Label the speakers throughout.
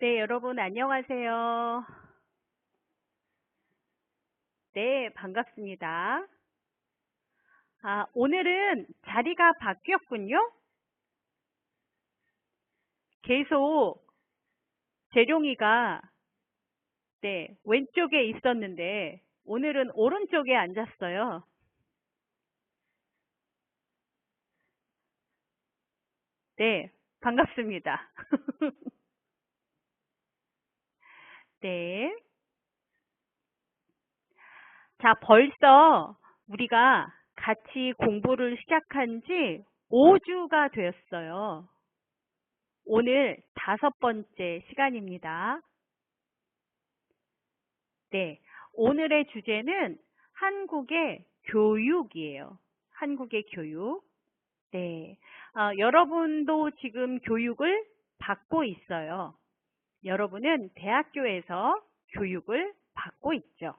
Speaker 1: 네, 여러분 안녕하세요. 네, 반갑습니다. 오늘은 자리가 바뀌었군요. 계속 재룡이가 네, 왼쪽에 있었는데 오늘은 오른쪽에 앉았어요. 네, 반갑습니다. 네. 자, 벌써 우리가 같이 공부를 시작한 지 5주가 되었어요. 오늘 5번째 시간입니다. 네, 오늘의 주제는 한국의 교육이에요. 한국의 교육. 네, 여러분도 지금 교육을 받고 있어요. 여러분은 대학교에서 교육을 받고 있죠.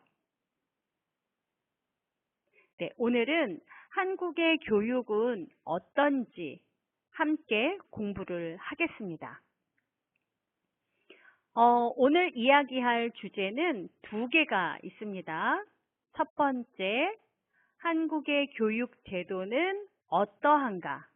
Speaker 1: 네, 오늘은 한국의 교육은 어떤지 함께 공부를 하겠습니다. 오늘 이야기할 주제는 2개가 있습니다. 첫 번째, 한국의 교육 제도는 어떠한가?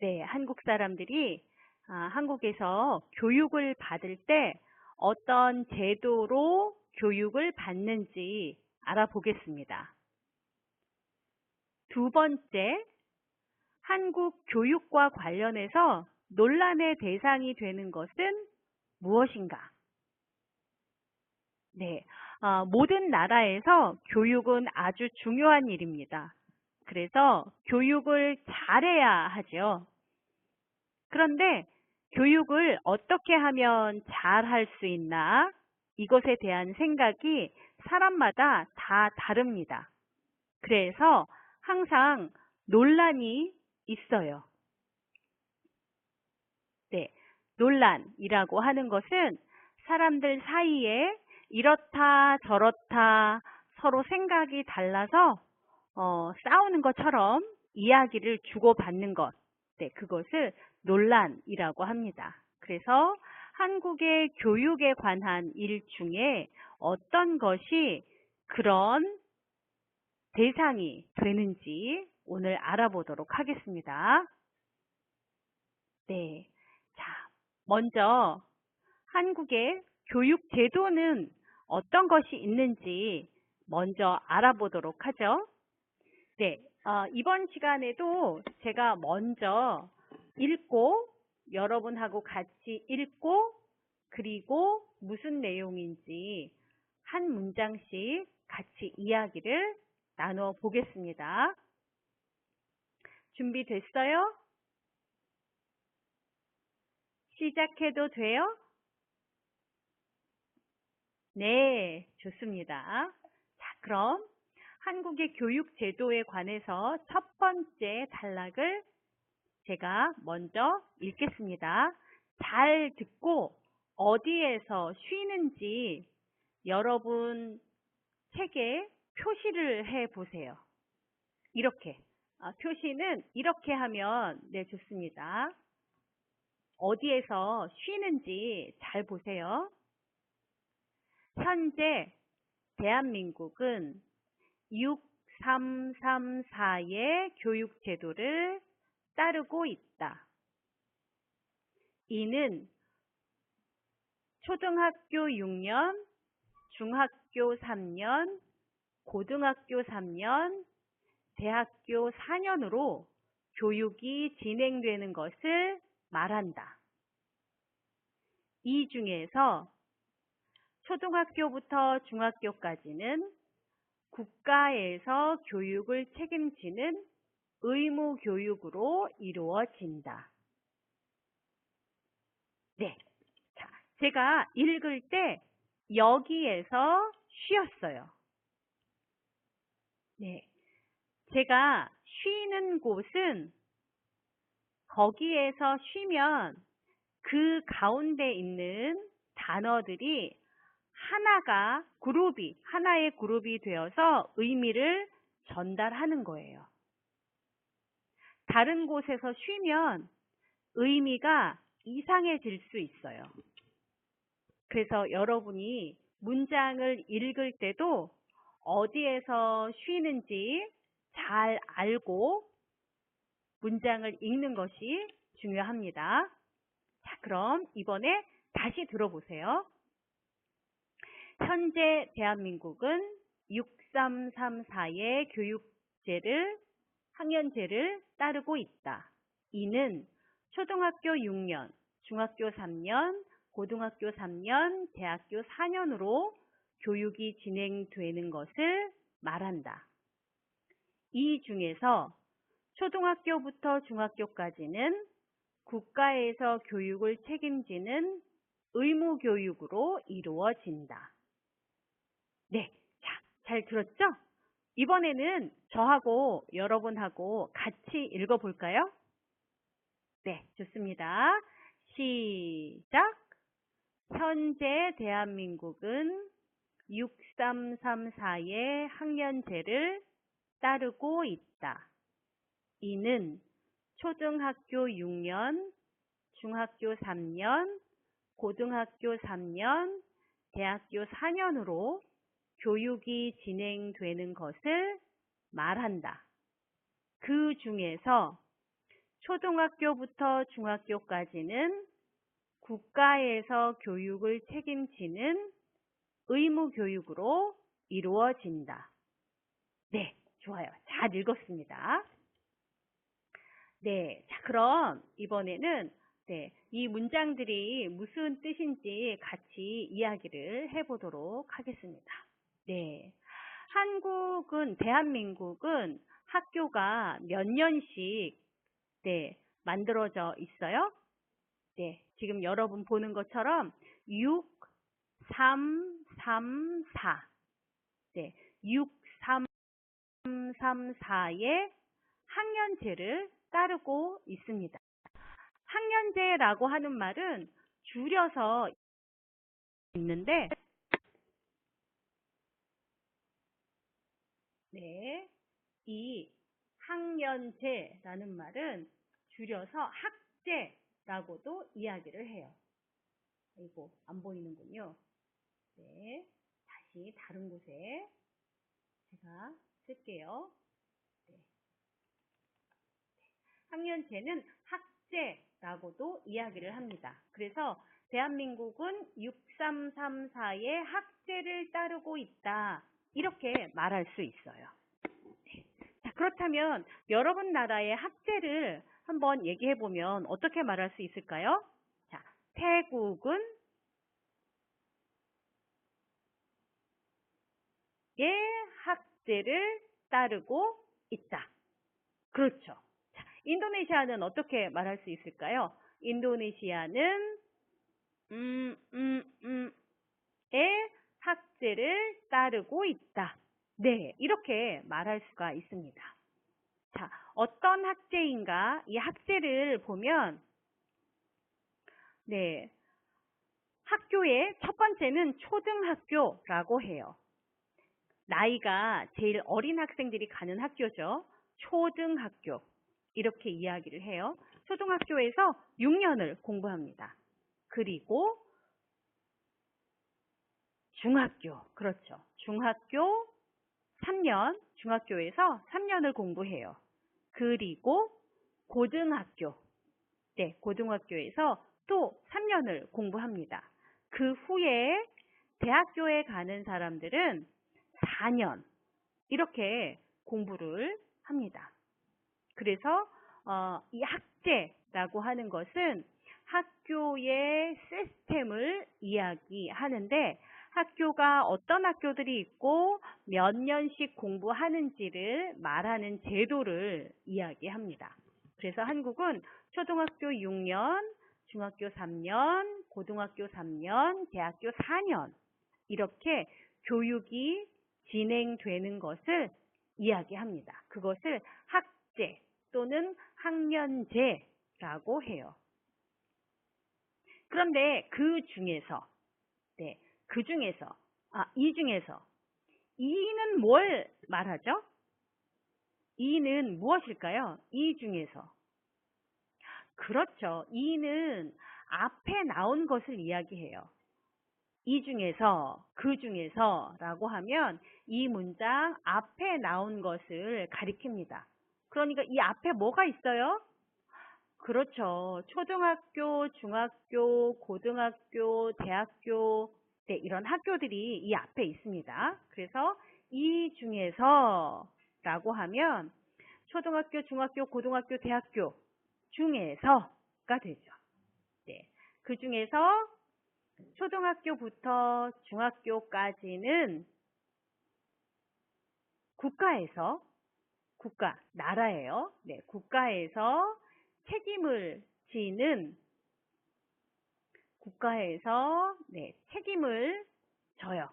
Speaker 1: 네, 한국 사람들이 한국에서 교육을 받을 때 어떤 제도로 교육을 받는지 알아보겠습니다. 2번째, 한국 교육과 관련해서 논란의 대상이 되는 것은 무엇인가? 네, 모든 나라에서 교육은 아주 중요한 일입니다. 그래서 교육을 잘해야 하죠. 그런데 교육을 어떻게 하면 잘할 수 있나? 이것에 대한 생각이 사람마다 다 다릅니다. 그래서 항상 논란이 있어요. 네, 논란이라고 하는 것은 사람들 사이에 이렇다 저렇다 서로 생각이 달라서 싸우는 것처럼 이야기를 주고받는 것. 네, 그것을 논란이라고 합니다. 그래서 한국의 교육에 관한 일 중에 어떤 것이 그런 대상이 되는지 오늘 알아보도록 하겠습니다. 네. 자, 먼저 한국의 교육 제도는 어떤 것이 있는지 먼저 알아보도록 하죠. 네, 이번 시간에도 제가 먼저 읽고 여러분하고 같이 읽고 그리고 무슨 내용인지 한 문장씩 같이 이야기를 나누어 보겠습니다. 준비됐어요? 시작해도 돼요? 네, 좋습니다. 자, 그럼 한국의 교육 제도에 관해서 첫 번째 단락을 제가 먼저 읽겠습니다. 잘 듣고 어디에서 쉬는지 여러분 책에 표시를 해 보세요. 이렇게. 표시는 이렇게 하면 네, 좋습니다. 어디에서 쉬는지 잘 보세요. 현재 대한민국은 6334의 교육 제도를 따르고 있다. 이는 초등학교 6년, 중학교 3년, 고등학교 3년, 대학교 4년으로 교육이 진행되는 것을 말한다. 이 중에서 초등학교부터 중학교까지는 국가에서 교육을 책임지는 의무 교육으로 이루어진다. 네. 자, 제가 읽을 때 여기에서 쉬었어요. 네. 제가 쉬는 곳은 거기에서 쉬면 그 가운데 있는 단어들이 하나의 그룹이 되어서 의미를 전달하는 거예요. 다른 곳에서 쉬면 의미가 이상해질 수 있어요. 그래서 여러분이 문장을 읽을 때도 어디에서 쉬는지 잘 알고 문장을 읽는 것이 중요합니다. 자, 그럼 이번에 다시 들어보세요. 현재 대한민국은 6334의 교육제를, 학년제를 따르고 있다. 이는 초등학교 6년, 중학교 3년, 고등학교 3년, 대학교 4년으로 교육이 진행되는 것을 말한다. 이 중에서 초등학교부터 중학교까지는 국가에서 교육을 책임지는 의무교육으로 이루어진다. 네, 자, 잘 들었죠? 이번에는 저하고 여러분하고 같이 읽어볼까요? 네, 좋습니다. 시작! 현재 대한민국은 6334의 학년제를 따르고 있다. 이는 초등학교 6년, 중학교 3년, 고등학교 3년, 대학교 4년으로 교육이 진행되는 것을 말한다. 그 중에서 초등학교부터 중학교까지는 국가에서 교육을 책임지는 의무교육으로 이루어진다. 네, 좋아요. 잘 읽었습니다. 네, 자, 그럼 이번에는 이 문장들이 무슨 뜻인지 같이 이야기를 해보도록 하겠습니다. 네, 대한민국은 학교가 몇 년씩 만들어져 있어요? 네, 지금 여러분 보는 것처럼 6, 3, 3, 4. 네, 6, 3, 3, 4의 학년제를 따르고 있습니다. 학년제라고 하는 말은 줄여서 있는데, 네, 이 학년제라는 말은 줄여서 학제라고도 이야기를 해요. 이거 안 보이는군요. 네, 다시 다른 곳에 제가 쓸게요. 네. 학년제는 학제라고도 이야기를 합니다. 그래서 대한민국은 6334의 학제를 따르고 있다. 이렇게 말할 수 있어요. 네. 자, 그렇다면 여러분 나라의 학제를 한번 얘기해 보면 어떻게 말할 수 있을까요? 자, 태국은 의 학제를 따르고 있다. 그렇죠. 자, 인도네시아는 어떻게 말할 수 있을까요? 인도네시아는 의 학제를 따르고 있다. 네, 이렇게 말할 수가 있습니다. 자, 어떤 학제인가? 이 학제를 보면 네, 학교의 첫 번째는 초등학교라고 해요. 나이가 제일 어린 학생들이 가는 학교죠. 초등학교. 이렇게 이야기를 해요. 초등학교에서 6년을 공부합니다. 그리고 중학교. 그렇죠. 중학교 3년, 중학교에서 3년을 공부해요. 그리고 고등학교. 네, 고등학교에서 또 3년을 공부합니다. 그 후에 대학교에 가는 사람들은 4년 이렇게 공부를 합니다. 그래서 이 학제라고 하는 것은 학교의 시스템을 이야기하는데 학교가 어떤 학교들이 있고 몇 년씩 공부하는지를 말하는 제도를 이야기합니다. 그래서 한국은 초등학교 6년, 중학교 3년, 고등학교 3년, 대학교 4년 이렇게 교육이 진행되는 것을 이야기합니다. 그것을 학제 또는 학년제라고 해요. 그런데 이 중에서 이는 뭘 말하죠? 이는 무엇일까요? 이 중에서 그렇죠. 이는 앞에 나온 것을 이야기해요. 이 중에서, 그 중에서 라고 하면 이 문장 앞에 나온 것을 가리킵니다. 그러니까 이 앞에 뭐가 있어요? 그렇죠. 초등학교, 중학교, 고등학교, 대학교, 네, 이런 학교들이 이 앞에 있습니다. 그래서 이 중에서 라고 하면 초등학교, 중학교, 고등학교, 대학교 중에서가 되죠. 네. 그 중에서 초등학교부터 중학교까지는 국가에서, 나라예요. 네, 국가에서 책임을 지는, 국가에서, 네, 책임을 져요.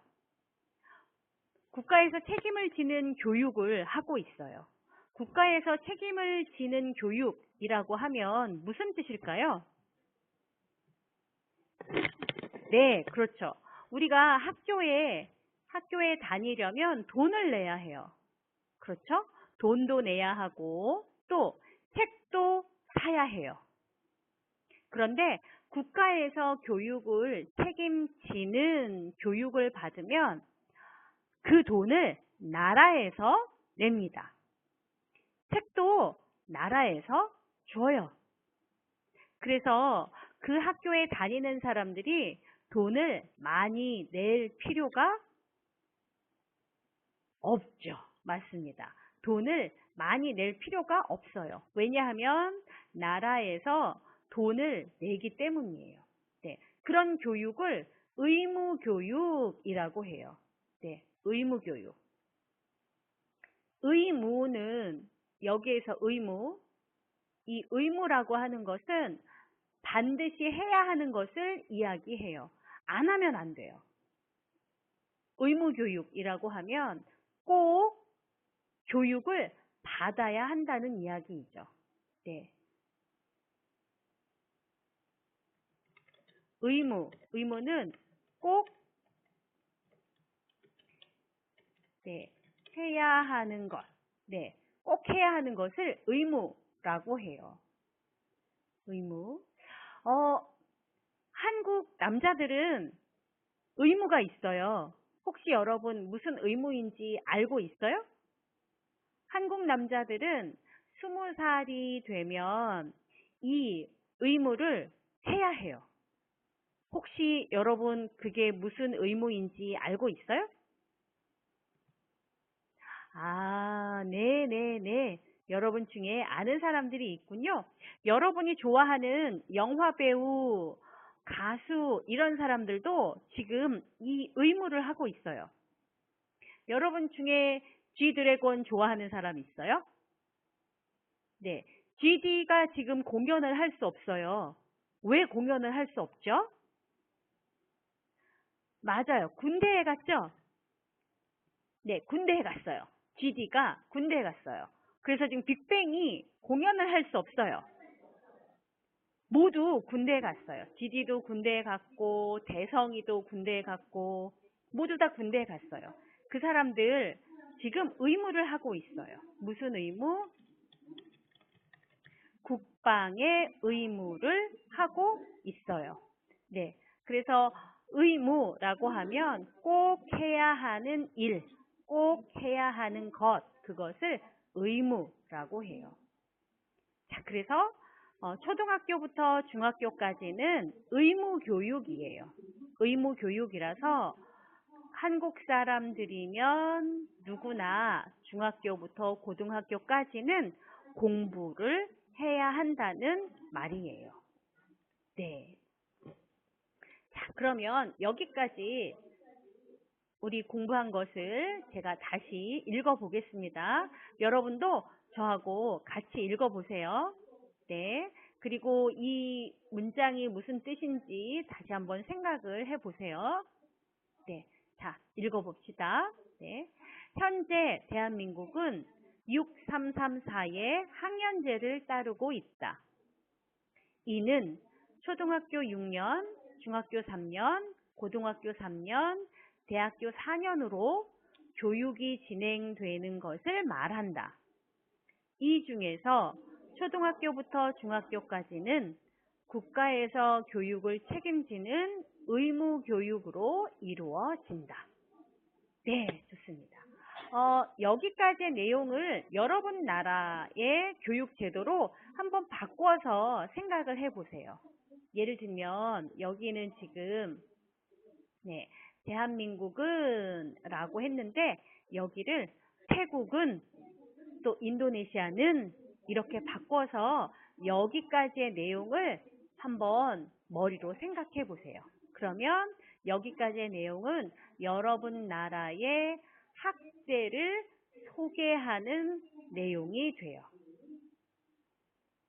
Speaker 1: 국가에서 책임을 지는 교육을 하고 있어요. 국가에서 책임을 지는 교육이라고 하면 무슨 뜻일까요? 네, 그렇죠. 우리가 학교에 다니려면 돈을 내야 해요. 그렇죠? 돈도 내야 하고 또 책도 사야 해요. 그런데 국가에서 교육을 책임지는 교육을 받으면 그 돈을 나라에서 냅니다. 책도 나라에서 줘요. 그래서 그 학교에 다니는 사람들이 돈을 많이 낼 필요가 없죠. 맞습니다. 돈을 많이 낼 필요가 없어요. 왜냐하면 나라에서 돈을 내기 때문이에요. 네, 그런 교육을 의무교육이라고 해요. 네, 의무교육. 의무는 여기에서 의무, 이 의무라고 하는 것은 반드시 해야 하는 것을 이야기해요. 안 하면 안 돼요. 의무교육이라고 하면 꼭 교육을 받아야 한다는 이야기이죠. 네. 의무는 꼭 네, 해야 하는 것. 네, 꼭 해야 하는 것을 의무라고 해요. 의무. 한국 남자들은 의무가 있어요. 혹시 여러분 무슨 의무인지 알고 있어요? 한국 남자들은 20살이 되면 이 의무를 해야 해요. 혹시 여러분 그게 무슨 의무인지 알고 있어요? 아, 네네네. 여러분 중에 아는 사람들이 있군요. 여러분이 좋아하는 영화 배우, 가수, 이런 사람들도 지금 이 의무를 하고 있어요. 여러분 중에 G드래곤 좋아하는 사람 있어요? 네. GD가 지금 공연을 할 수 없어요. 왜 공연을 할 수 없죠? 맞아요. 군대에 갔죠? 네, 군대에 갔어요. GD가 군대에 갔어요. 그래서 지금 빅뱅이 공연을 할 수 없어요. 모두 군대에 갔어요. GD도 군대에 갔고, 대성이도 군대에 갔고, 모두 다 군대에 갔어요. 그 사람들 지금 의무를 하고 있어요. 무슨 의무? 국방의 의무를 하고 있어요. 네. 그래서 의무라고 하면 꼭 해야 하는 일, 꼭 해야 하는 것, 그것을 의무라고 해요. 자, 그래서 초등학교부터 중학교까지는 의무교육이에요. 의무교육이라서 한국 사람들이면 누구나 중학교부터 고등학교까지는 공부를 해야 한다는 말이에요. 네. 자, 그러면 여기까지 우리 공부한 것을 제가 다시 읽어보겠습니다. 여러분도 저하고 같이 읽어보세요. 네. 그리고 이 문장이 무슨 뜻인지 다시 한번 생각을 해보세요. 네. 자, 읽어봅시다. 네. 현재 대한민국은 6334의 학년제를 따르고 있다. 이는 초등학교 6년, 중학교 3년, 고등학교 3년, 대학교 4년으로 교육이 진행되는 것을 말한다. 이 중에서 초등학교부터 중학교까지는 국가에서 교육을 책임지는 의무 교육으로 이루어진다. 네, 좋습니다. 여기까지의 내용을 여러분 나라의 교육 제도로 한번 바꿔서 생각을 해보세요. 예를 들면 여기는 지금 네, 대한민국은 라고 했는데 여기를 태국은 또 인도네시아는 이렇게 바꿔서 여기까지의 내용을 한번 머리로 생각해 보세요. 그러면 여기까지의 내용은 여러분 나라의 학제를 소개하는 내용이 돼요.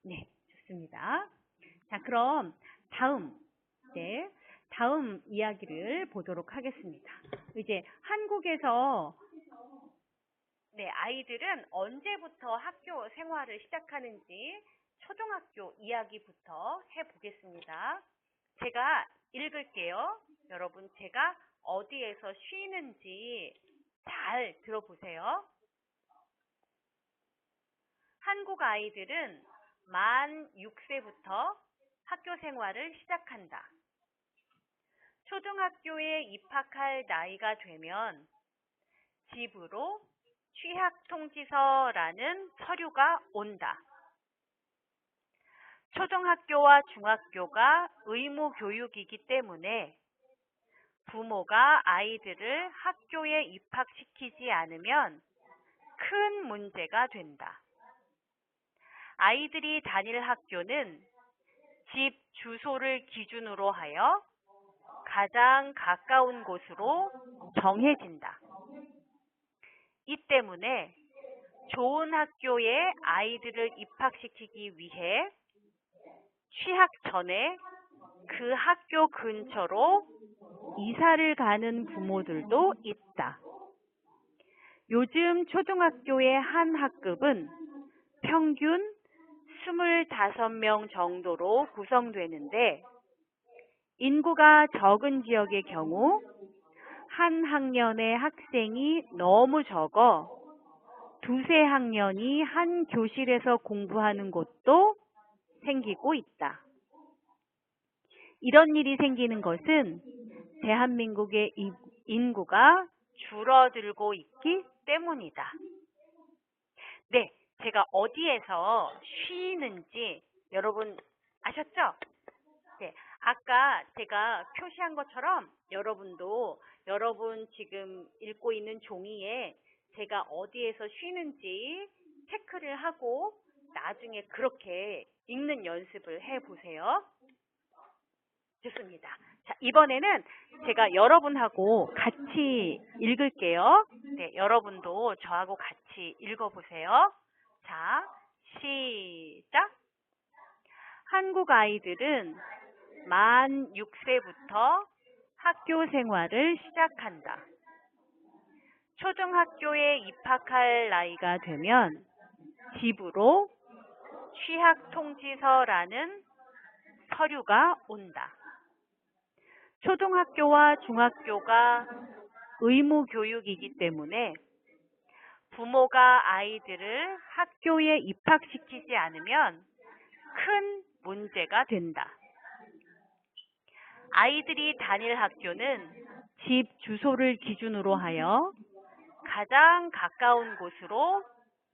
Speaker 1: 네, 좋습니다. 자, 그럼 다음 이야기를 보도록 하겠습니다. 이제 한국에서 아이들은 언제부터 학교 생활을 시작하는지 초등학교 이야기부터 해보겠습니다. 제가 읽을게요. 여러분, 제가 어디에서 쉬는지 잘 들어보세요. 한국 아이들은 만 6세부터 학교 생활을 시작한다. 초등학교에 입학할 나이가 되면 집으로 취학통지서라는 서류가 온다. 초등학교와 중학교가 의무 교육이기 때문에 부모가 아이들을 학교에 입학시키지 않으면 큰 문제가 된다. 아이들이 다닐 학교는 집 주소를 기준으로 하여 가장 가까운 곳으로 정해진다. 이 때문에 좋은 학교에 아이들을 입학시키기 위해 취학 전에 그 학교 근처로 이사를 가는 부모들도 있다. 요즘 초등학교의 한 학급은 평균 25명 정도로 구성되는데 인구가 적은 지역의 경우 한 학년의 학생이 너무 적어 두세 학년이 한 교실에서 공부하는 곳도 생기고 있다. 이런 일이 생기는 것은 대한민국의 인구가 줄어들고 있기 때문이다. 네, 제가 어디에서 쉬는지 여러분 아셨죠? 네, 아까 제가 표시한 것처럼 여러분도 여러분 지금 읽고 있는 종이에 제가 어디에서 쉬는지 체크를 하고 나중에 그렇게 읽는 연습을 해보세요. 좋습니다. 자, 이번에는 제가 여러분하고 같이 읽을게요. 네, 여러분도 저하고 같이 읽어보세요. 자, 시작! 한국 아이들은 만 6세부터 학교 생활을 시작한다. 초등학교에 입학할 나이가 되면 집으로 취학통지서라는 서류가 온다. 초등학교와 중학교가 의무 교육이기 때문에 부모가 아이들을 학교에 입학시키지 않으면 큰 문제가 된다. 아이들이 다닐 학교는 집 주소를 기준으로 하여 가장 가까운 곳으로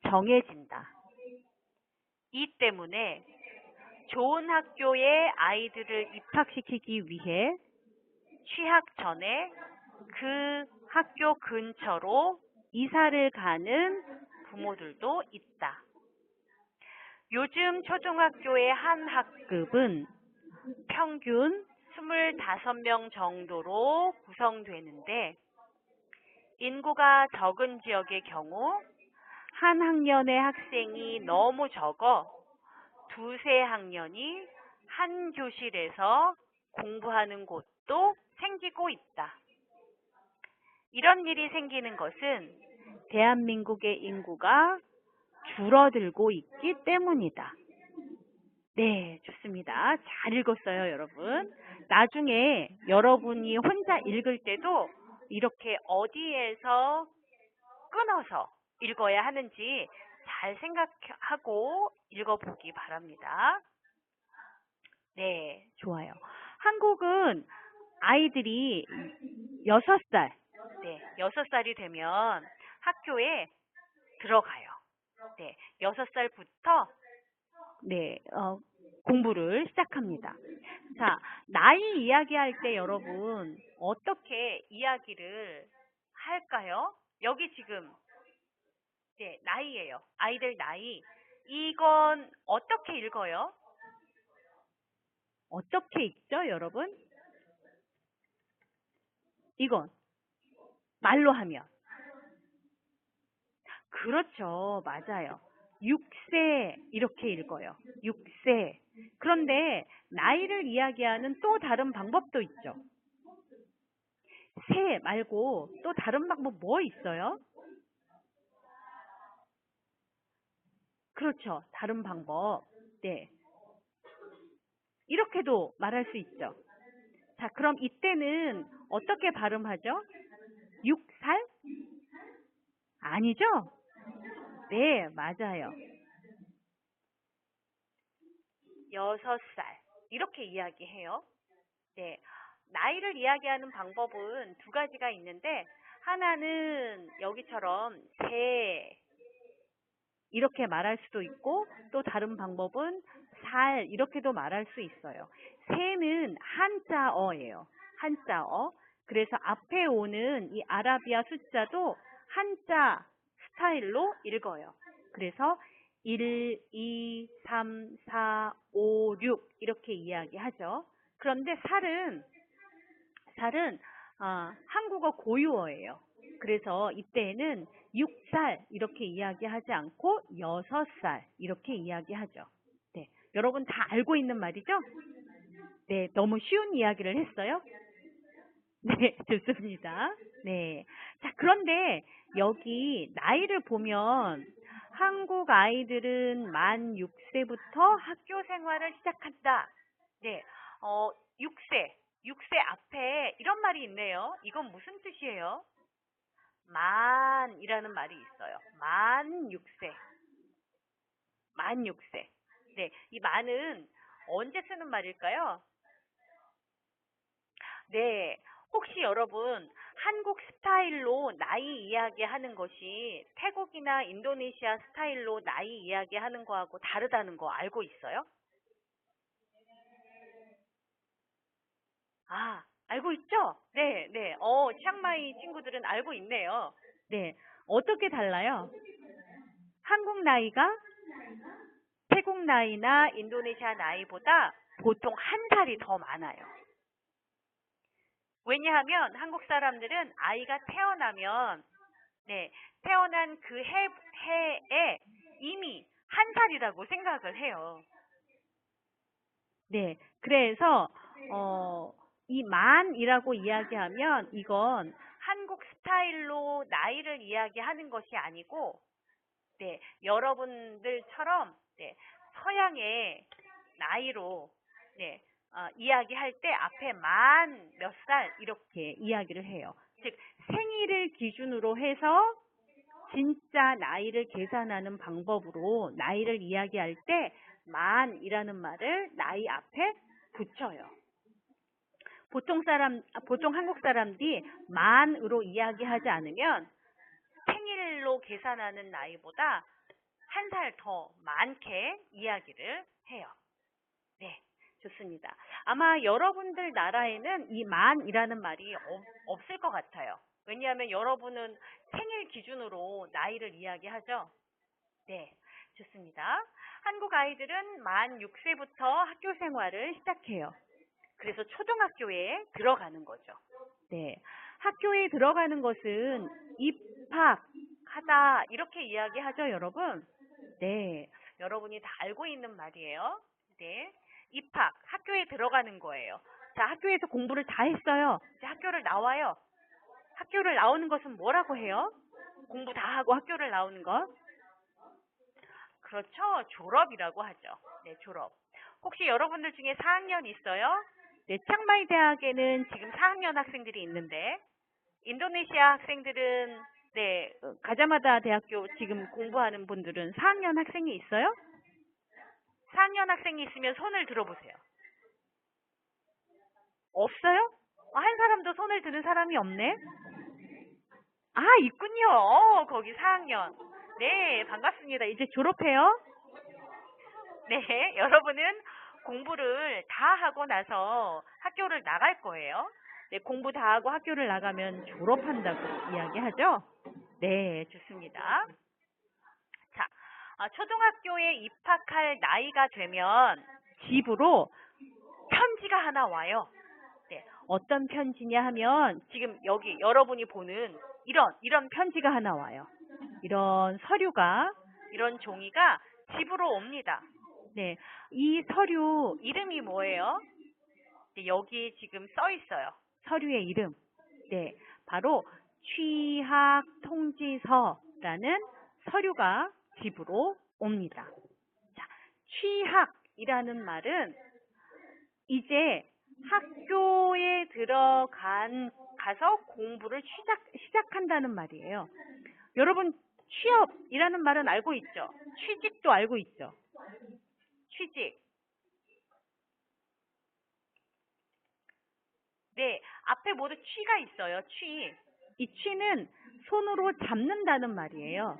Speaker 1: 정해진다. 이 때문에 좋은 학교에 아이들을 입학시키기 위해 취학 전에 그 학교 근처로 이사를 가는 부모들도 있다. 요즘 초등학교의 한 학급은 평균 25명 정도로 구성되는데 인구가 적은 지역의 경우 한 학년의 학생이 너무 적어 두세 학년이 한 교실에서 공부하는 곳도 생기고 있다. 이런 일이 생기는 것은 대한민국의 인구가 줄어들고 있기 때문이다. 네, 좋습니다. 잘 읽었어요, 여러분. 나중에 여러분이 혼자 읽을 때도 이렇게 어디에서 끊어서 읽어야 하는지 잘 생각하고 읽어보기 바랍니다. 네, 좋아요. 한국은 아이들이 6살, 네, 6살이 되면 학교에 들어가요. 네, 6살부터 네, 공부를 시작합니다. 자, 나이 이야기할 때 여러분 어떻게 이야기를 할까요? 여기 지금 네, 나이예요. 아이들 나이. 이건 어떻게 읽어요? 어떻게 읽죠, 여러분? 이건 말로 하면. 그렇죠. 맞아요. 6세 이렇게 읽어요. 6세. 그런데 나이를 이야기하는 또 다른 방법도 있죠. 세 말고 또 다른 방법 뭐 있어요? 그렇죠. 다른 방법. 네. 이렇게도 말할 수 있죠. 자, 그럼 이때는 어떻게 발음하죠? 6살? 아니죠? 네, 맞아요. 6살. 이렇게 이야기해요. 네. 나이를 이야기하는 방법은 두 가지가 있는데, 하나는 여기처럼 세, 이렇게 말할 수도 있고, 또 다른 방법은 살, 이렇게도 말할 수 있어요. 세는 한자어예요. 한자어. 그래서 앞에 오는 이 아라비아 숫자도 한자 스타일로 읽어요. 그래서 1, 2, 3, 4, 5, 6 이렇게 이야기하죠. 그런데 살은 한국어 고유어예요. 그래서 이때는 6살 이렇게 이야기하지 않고 6살 이렇게 이야기하죠. 네, 여러분 다 알고 있는 말이죠? 네, 너무 쉬운 이야기를 했어요. 네, 좋습니다. 네. 자, 그런데 여기 나이를 보면 한국 아이들은 만 6세부터 학교 생활을 시작한다. 네, 6세, 6세 앞에 이런 말이 있네요. 이건 무슨 뜻이에요? 만이라는 말이 있어요. 만 6세, 만 6세. 네, 이 만은 언제 쓰는 말일까요? 네, 혹시 여러분 한국 스타일로 나이 이야기하는 것이 태국이나 인도네시아 스타일로 나이 이야기하는 거하고 다르다는 거 알고 있어요? 아, 알고 있죠? 네, 네. 치앙마이 친구들은 알고 있네요. 네, 어떻게 달라요? 한국 나이가 태국 나이나 인도네시아 나이보다 보통 한 살이 더 많아요. 왜냐하면 한국 사람들은 아이가 태어나면 네, 태어난 그 해에 이미 한 살이라고 생각을 해요. 네, 그래서 이 만이라고 이야기하면 이건 한국 스타일로 나이를 이야기하는 것이 아니고 네, 여러분들처럼 네, 서양의 나이로 네, 이야기할 때 앞에 만 몇 살 이렇게 이야기를 해요. 즉 생일을 기준으로 해서 진짜 나이를 계산하는 방법으로 나이를 이야기할 때 만이라는 말을 나이 앞에 붙여요. 보통 한국 사람들이 만으로 이야기하지 않으면 생일로 계산하는 나이보다 한 살 더 많게 이야기를 해요. 네, 좋습니다. 아마 여러분들 나라에는 이 만이라는 말이 없을 것 같아요. 왜냐하면 여러분은 생일 기준으로 나이를 이야기하죠. 네, 좋습니다. 한국 아이들은 만 6세부터 학교 생활을 시작해요. 그래서 초등학교에 들어가는 거죠. 네, 학교에 들어가는 것은 입학하다 이렇게 이야기하죠, 여러분? 네, 여러분이 다 알고 있는 말이에요. 네, 입학, 학교에 들어가는 거예요. 자, 학교에서 공부를 다 했어요. 이제 학교를 나와요. 학교를 나오는 것은 뭐라고 해요? 공부 다 하고 학교를 나오는 것? 그렇죠. 졸업이라고 하죠. 네, 졸업. 혹시 여러분들 중에 4학년 있어요? 네, 치앙마이 대학에는 지금 4학년 학생들이 있는데, 인도네시아 학생들은 네, 가자마자 대학교 지금 공부하는 분들은 4학년 학생이 있어요? 4학년 학생이 있으면 손을 들어보세요. 없어요? 한 사람도 손을 드는 사람이 없네? 아, 있군요. 거기 4학년. 네, 반갑습니다. 이제 졸업해요? 네, 여러분은 공부를 다 하고 나서 학교를 나갈 거예요. 네, 공부 다 하고 학교를 나가면 졸업한다고 이야기하죠? 네, 좋습니다. 자, 초등학교에 입학할 나이가 되면 집으로 편지가 하나 와요. 네, 어떤 편지냐 하면 지금 여기 여러분이 보는 이런 편지가 하나 와요. 이런 서류가, 이런 종이가 집으로 옵니다. 네, 이 서류 이름이 뭐예요? 네, 여기 지금 써 있어요. 서류의 이름. 네, 바로 취학 통지서라는 서류가 집으로 옵니다. 자, 취학이라는 말은 이제 학교에 가서 공부를 시작한다는 말이에요. 여러분, 취업이라는 말은 알고 있죠? 취직도 알고 있죠? 취직. 네, 앞에 모두 취가 있어요. 취. 이 취는 손으로 잡는다는 말이에요.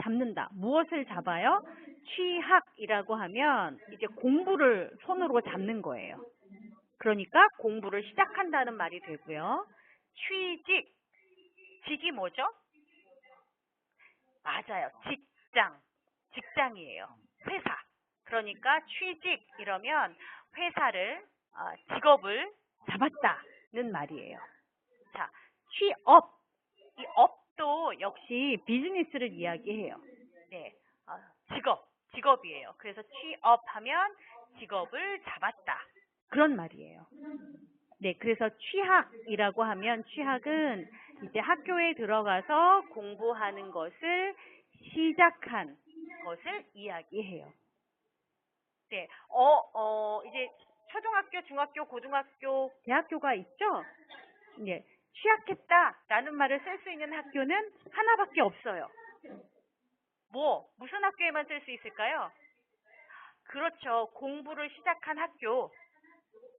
Speaker 1: 잡는다. 무엇을 잡아요? 취학이라고 하면 이제 공부를 손으로 잡는 거예요. 그러니까 공부를 시작한다는 말이 되고요. 취직. 직이 뭐죠? 맞아요. 직장. 직장이에요. 회사. 그러니까 취직 이러면 회사를, 직업을 잡았다는 말이에요. 자, 취업. 이 업도 역시 비즈니스를 이야기해요. 네, 직업이에요. 그래서 취업하면 직업을 잡았다. 그런 말이에요. 네, 그래서 취학이라고 하면 취학은 이제 학교에 들어가서 공부하는 것을 시작한 것을 이야기해요. 네, 이제 초등학교, 중학교, 고등학교, 대학교가 있죠? 네, 취학했다라는 말을 쓸 수 있는 학교는 하나밖에 없어요. 무슨 학교에만 쓸 수 있을까요? 그렇죠. 공부를 시작한 학교.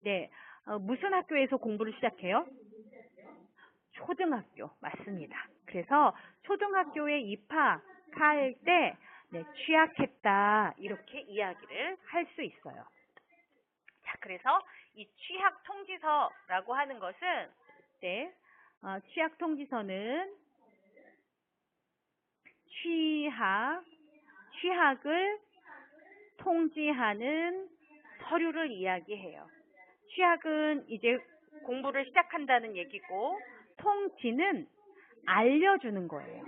Speaker 1: 네, 무슨 학교에서 공부를 시작해요? 초등학교. 맞습니다. 그래서 초등학교에 입학할 때 네, 취학했다. 이렇게 이야기를 할 수 있어요. 자, 그래서 이 취학 통지서라고 하는 것은 네, 취학 통지서는 취학을 통지하는 서류를 이야기해요. 취학은 이제 공부를 시작한다는 얘기고, 통지는 알려주는 거예요.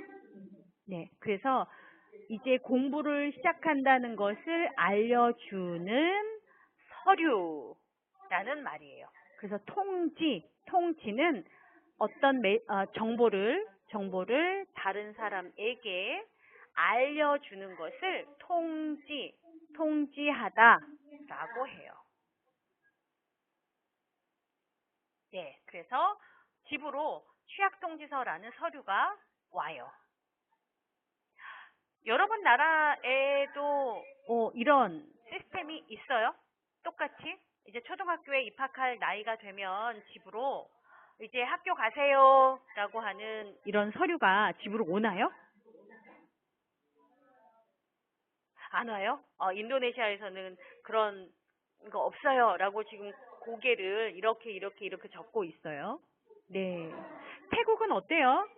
Speaker 1: 네, 그래서 이제 공부를 시작한다는 것을 알려주는 서류라는 말이에요. 그래서 통지는 어떤 정보를 다른 사람에게 알려주는 것을 통지하다라고 해요. 네, 그래서 집으로 취약통지서라는 서류가 와요. 여러분 나라에도 이런 시스템이 있어요? 똑같이? 이제 초등학교에 입학할 나이가 되면 집으로 이제 학교 가세요 라고 하는 이런 서류가 집으로 오나요? 안 와요? 인도네시아에서는 그런 거 없어요 라고 지금 고개를 이렇게 적고 있어요. 네. 태국은 어때요?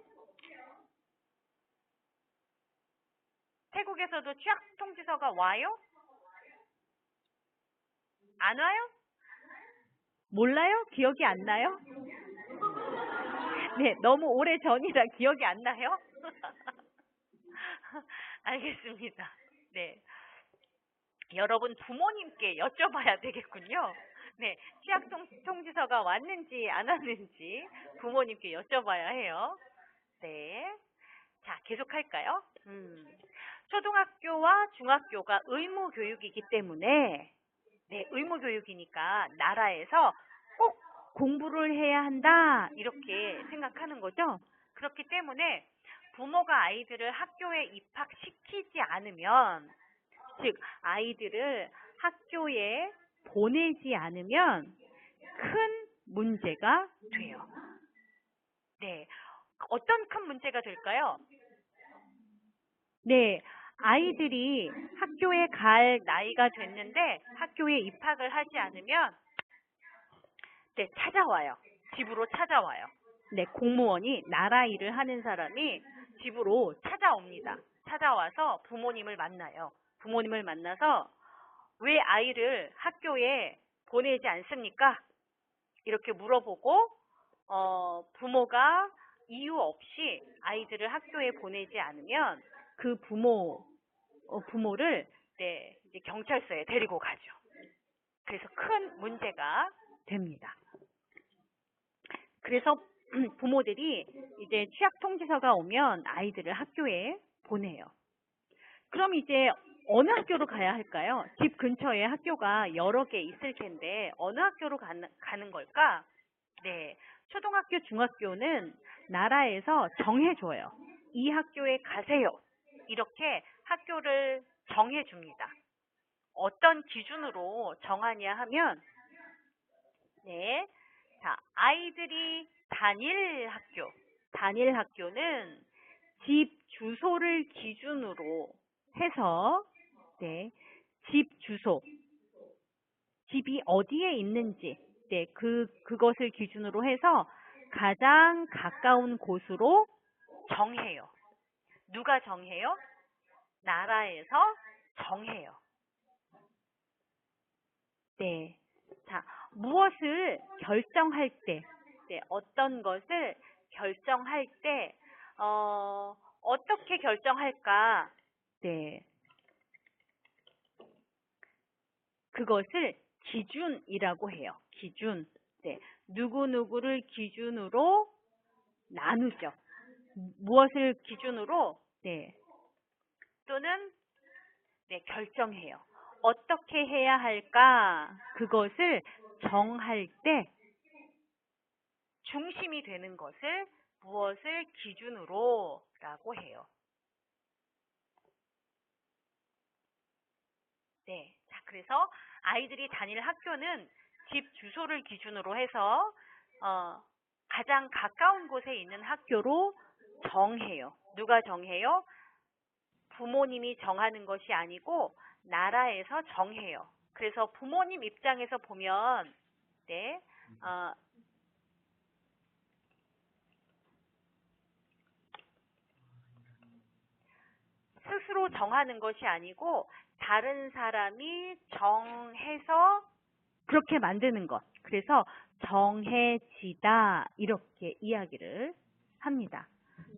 Speaker 1: 태국에서도 취약통지서가 와요? 안 와요? 몰라요? 기억이 안 나요? 네, 너무 오래 전이라 기억이 안 나요? 알겠습니다. 네. 여러분 부모님께 여쭤봐야 되겠군요. 네, 취약통지서가 왔는지 안 왔는지 부모님께 여쭤봐야 해요. 네. 자, 계속할까요? 초등학교와 중학교가 의무교육이기 때문에, 네, 의무교육이니까 나라에서 꼭 공부를 해야 한다, 이렇게 생각하는 거죠. 그렇기 때문에 부모가 아이들을 학교에 입학시키지 않으면, 즉 아이들을 학교에 보내지 않으면 큰 문제가 돼요. 네. 어떤 큰 문제가 될까요? 네. 아이들이 학교에 갈 나이가 됐는데 학교에 입학을 하지 않으면 네, 찾아와요. 집으로 찾아와요. 네, 공무원이 나라 일을 하는 사람이 집으로 찾아옵니다. 찾아와서 부모님을 만나요. 부모님을 만나서 왜 아이를 학교에 보내지 않습니까? 이렇게 물어보고 부모가 이유 없이 아이들을 학교에 보내지 않으면 그 부모를 네, 이제 경찰서에 데리고 가죠. 그래서 큰 문제가 됩니다. 그래서 부모들이 이제 취약 통지서가 오면 아이들을 학교에 보내요. 그럼 이제 어느 학교로 가야 할까요? 집 근처에 학교가 여러 개 있을 텐데 어느 학교로 가는 걸까? 네, 초등학교, 중학교는 나라에서 정해줘요. 이 학교에 가세요. 이렇게 학교를 정해줍니다. 어떤 기준으로 정하냐 하면, 네, 자, 아이들이 단일 학교는 집 주소를 기준으로 해서, 네, 집 주소, 집이 어디에 있는지, 네, 그것을 기준으로 해서 가장 가까운 곳으로 정해요. 누가 정해요? 나라에서 정해요. 네. 자, 무엇을 결정할 때, 네, 어떤 것을 결정할 때, 어떻게 결정할까? 네. 그것을 기준이라고 해요. 기준. 네. 누구누구를 기준으로 나누죠. 무엇을 기준으로? 네. 또는, 네, 결정해요. 어떻게 해야 할까? 그것을 정할 때 중심이 되는 것을 무엇을 기준으로 라고 해요. 네. 자, 그래서 아이들이 다닐 학교는 집 주소를 기준으로 해서, 가장 가까운 곳에 있는 학교로 정해요. 누가 정해요? 부모님이 정하는 것이 아니고 나라에서 정해요. 그래서 부모님 입장에서 보면, 네, 스스로 정하는 것이 아니고 다른 사람이 정해서 그렇게 만드는 것. 그래서 정해지다 이렇게 이야기를 합니다.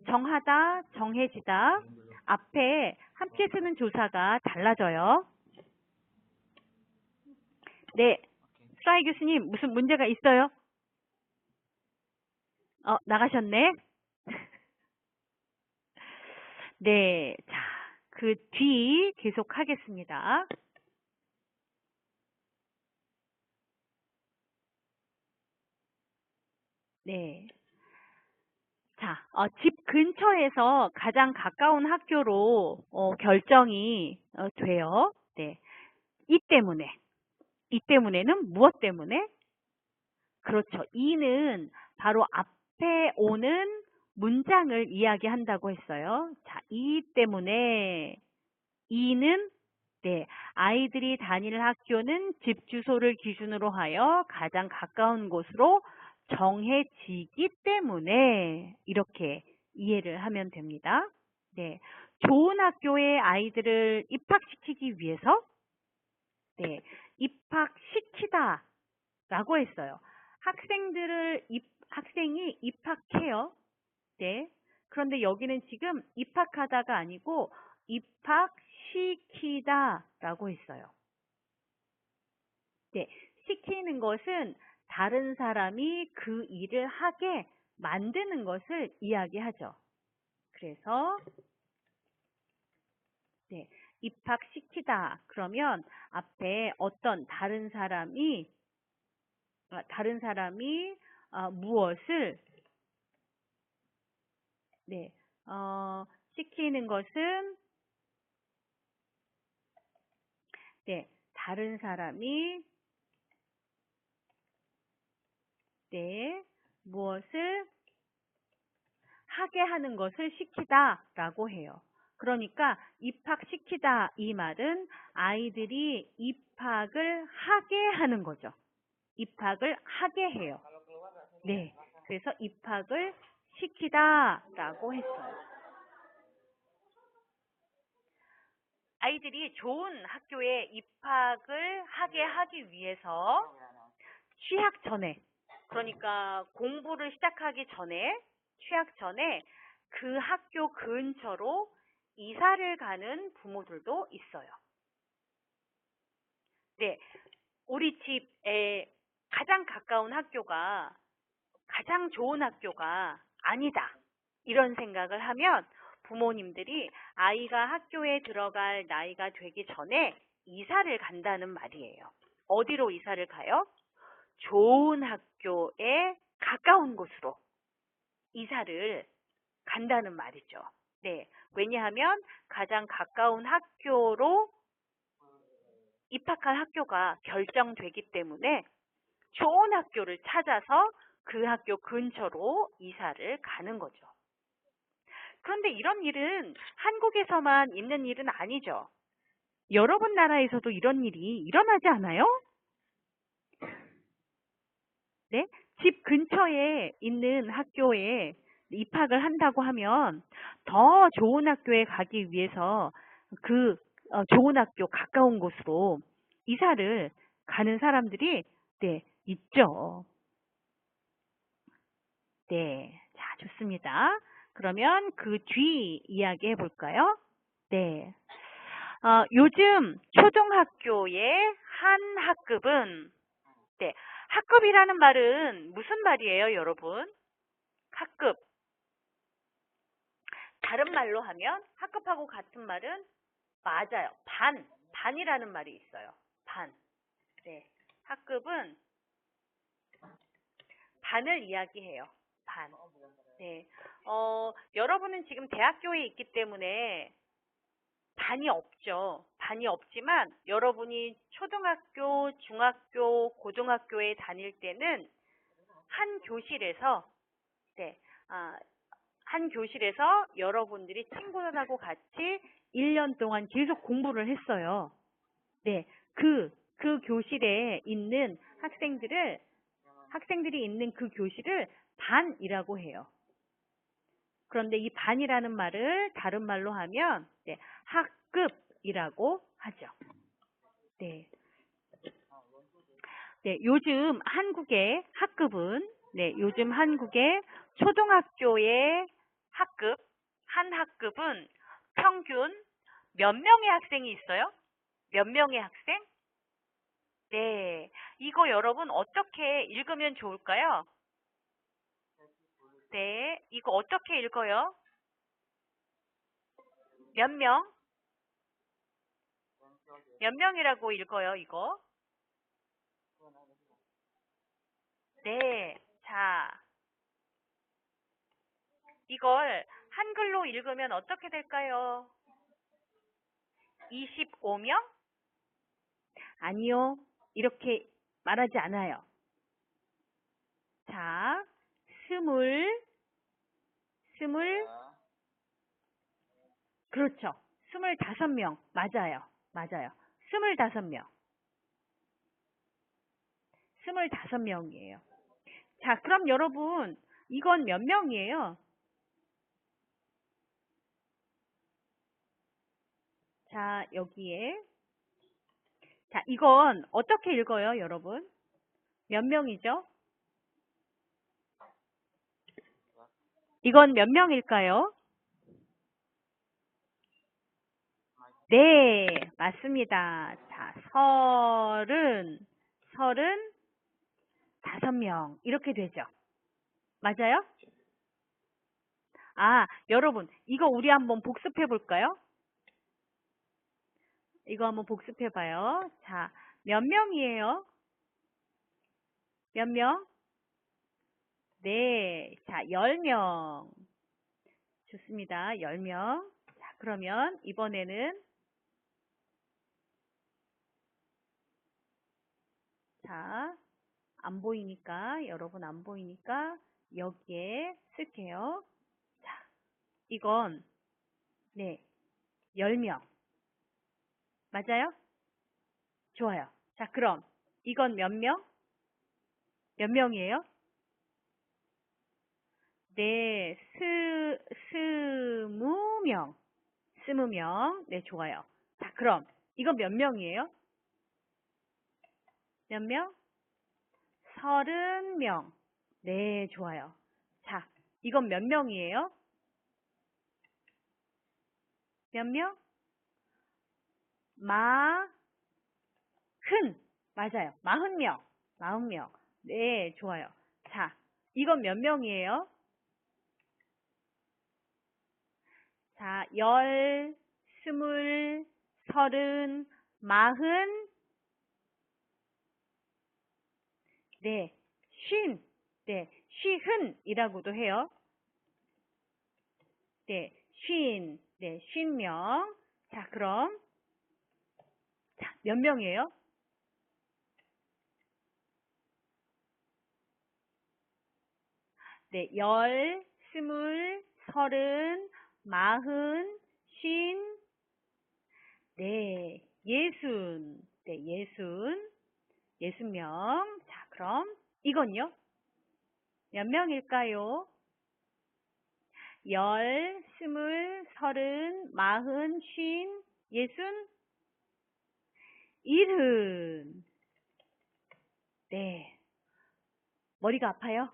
Speaker 1: 정하다, 정해지다. 앞에 함께 쓰는 조사가 달라져요. 네, 수라이 교수님 무슨 문제가 있어요? 나가셨네. 네, 자, 그 뒤 계속 하겠습니다. 네. 자, 집 근처에서 가장 가까운 학교로 결정이 돼요. 네. 이 때문에는 무엇 때문에? 그렇죠. 이는 바로 앞에 오는 문장을 이야기한다고 했어요. 자, 이 때문에 이는 네, 아이들이 다니는 학교는 집 주소를 기준으로 하여 가장 가까운 곳으로 정해지기 때문에 이렇게 이해를 하면 됩니다. 네, 좋은 학교에 아이들을 입학시키기 위해서 네, 입학시키다라고 했어요. 학생이 입학해요. 네. 그런데 여기는 지금 입학하다가 아니고 입학시키다라고 했어요. 네. 시키는 것은 다른 사람이 그 일을 하게 만드는 것을 이야기하죠. 그래서 네. 입학시키다. 그러면 앞에 어떤 다른 사람이 무엇을 네, 시키는 것은 네, 다른 사람이 네, 무엇을 하게 하는 것을 시키다라고 해요. 그러니까 입학시키다 이 말은 아이들이 입학을 하게 하는 거죠. 입학을 하게 해요. 네, 그래서 입학을 시키다라고 했어요. 아이들이 좋은 학교에 입학을 하게 하기 위해서 취학 전에, 그러니까 공부를 시작하기 전에, 취학 전에 그 학교 근처로 이사를 가는 부모들도 있어요. 네, 우리 집에 가장 가까운 학교가 가장 좋은 학교가 아니다. 이런 생각을 하면 부모님들이 아이가 학교에 들어갈 나이가 되기 전에 이사를 간다는 말이에요. 어디로 이사를 가요? 좋은 학교에 가까운 곳으로 이사를 간다는 말이죠. 네. 왜냐하면 가장 가까운 학교로 입학할 학교가 결정되기 때문에 좋은 학교를 찾아서 그 학교 근처로 이사를 가는 거죠. 그런데 이런 일은 한국에서만 있는 일은 아니죠. 여러분 나라에서도 이런 일이 일어나지 않아요? 네? 집 근처에 있는 학교에 입학을 한다고 하면 더 좋은 학교에 가기 위해서 그 좋은 학교 가까운 곳으로 이사를 가는 사람들이 네, 있죠. 네, 자, 좋습니다. 그러면 그 뒤 이야기 해볼까요? 네. 요즘 초등학교의 한 학급은, 네, 학급이라는 말은 무슨 말이에요, 여러분? 학급. 다른 말로 하면 학급하고 같은 말은 맞아요. 반이라는 말이 있어요. 반. 네. 학급은 반을 이야기해요. 반. 네. 여러분은 지금 대학교에 있기 때문에 반이 없죠. 반이 없지만 여러분이 초등학교, 중학교, 고등학교에 다닐 때는 한 교실에서 네, 한 교실에서 여러분들이 친구들하고 같이 1년 동안 계속 공부를 했어요. 네, 그 교실에 있는 학생들이 있는 그 교실을 반이라고 해요. 그런데 이 반이라는 말을 다른 말로 하면 네, 학급이라고 하죠. 네. 네, 요즘 한국의 학급은 요즘 한국의 초등학교의 학급, 한 학급은 평균 몇 명의 학생이 있어요? 몇 명의 학생? 네, 이거 여러분 어떻게 읽으면 좋을까요? 네, 이거 어떻게 읽어요? 몇 명? 몇 명이라고 읽어요, 이거? 네, 자, 이걸 한글로 읽으면 어떻게 될까요? 25명? 아니요, 이렇게 말하지 않아요. 자, 스물, 그렇죠. 25명. 맞아요. 맞아요. 25명. 25명이에요. 자, 그럼 여러분, 이건 몇 명이에요? 자, 여기에. 자, 이건 어떻게 읽어요, 여러분? 몇 명이죠? 이건 몇 명일까요? 네, 맞습니다. 자, 35명. 이렇게 되죠. 맞아요? 여러분, 이거 우리 한번 복습해 볼까요? 이거 한번 복습해 봐요. 자, 몇 명이에요? 몇 명? 네, 자, 10명. 좋습니다. 10명. 자, 그러면 이번에는 자, 안 보이니까 여러분 안 보이니까 여기에 쓸게요. 자, 이건 네, 10명. 맞아요? 좋아요. 자, 그럼 이건 몇 명? 몇 명이에요? 네, 20명. 20명. 네, 좋아요. 자, 그럼 이건 몇 명이에요? 몇 명? 30명. 네, 좋아요. 자, 이건 몇 명이에요? 몇 명? 마흔. 맞아요. 40명. 40명. 네, 좋아요. 자, 이건 몇 명이에요? 자, 10, 20, 30, 40, 네, 50, 네, 50이라고도 해요. 네, 50, 네, 50명. 자, 그럼, 자, 몇 명이에요? 네, 10, 20, 30, 40, 50, 네, 60, 네, 60명. 자, 그럼, 이건요? 몇 명일까요? 10, 20, 30, 40, 50, 60, 70. 네. 머리가 아파요?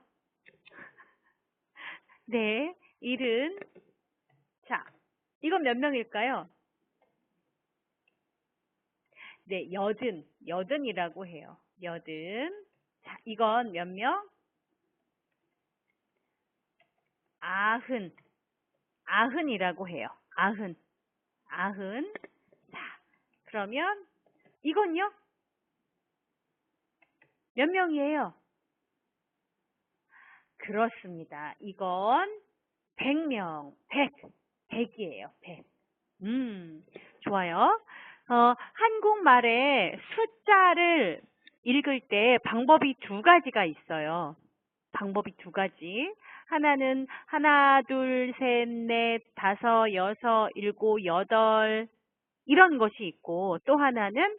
Speaker 1: 네. 70. 자, 이건 몇 명일까요? 네, 여든이라고 해요. 여든. 자, 이건 몇 명? 아흔이라고 해요. 아흔. 자, 그러면 이건요? 몇 명이에요? 그렇습니다. 이건 100명. 100이에요. 100. 좋아요. 한국말에 숫자를 읽을 때 방법이 두 가지가 있어요. 방법이 두 가지. 하나는 하나, 둘, 셋, 넷, 다섯, 여섯, 일곱, 여덟 이런 것이 있고 또 하나는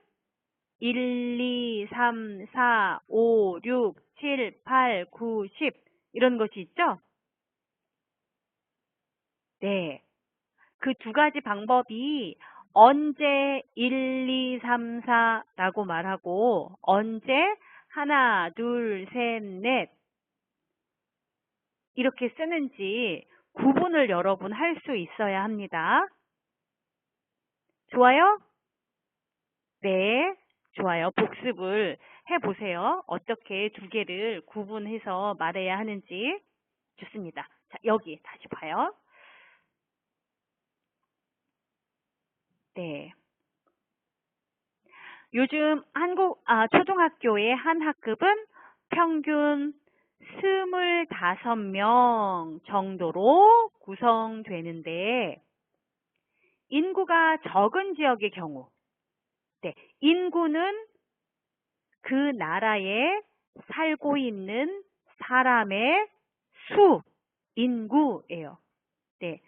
Speaker 1: 1, 2, 3, 4, 5, 6, 7, 8, 9, 10 이런 것이 있죠? 네. 그 두 가지 방법이 언제 1, 2, 3, 4라고 말하고 언제 하나, 둘, 셋, 넷 이렇게 쓰는지 구분을 여러분 할 수 있어야 합니다. 좋아요? 네. 좋아요. 복습을 해보세요. 어떻게 두 개를 구분해서 말해야 하는지. 좋습니다. 자, 여기 다시 봐요. 네. 요즘 초등학교의 한 학급은 평균 25명 정도로 구성되는데, 인구가 적은 지역의 경우, 네, 인구는 그 나라에 살고 있는 사람의 인구예요. 네.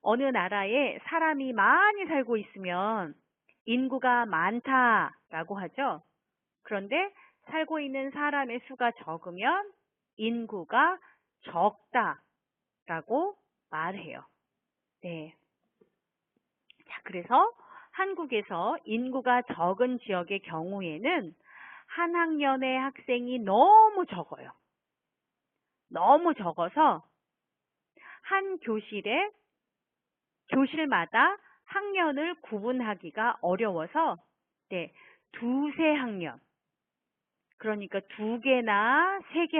Speaker 1: 어느 나라에 사람이 많이 살고 있으면 인구가 많다라고 하죠. 그런데 살고 있는 사람의 수가 적으면 인구가 적다라고 말해요. 네. 자, 그래서 한국에서 인구가 적은 지역의 경우에는 한 학년의 학생이 너무 적어요. 너무 적어서 한 교실마다 학년을 구분하기가 어려워서 네, 두세 학년, 그러니까 두 개나 세 개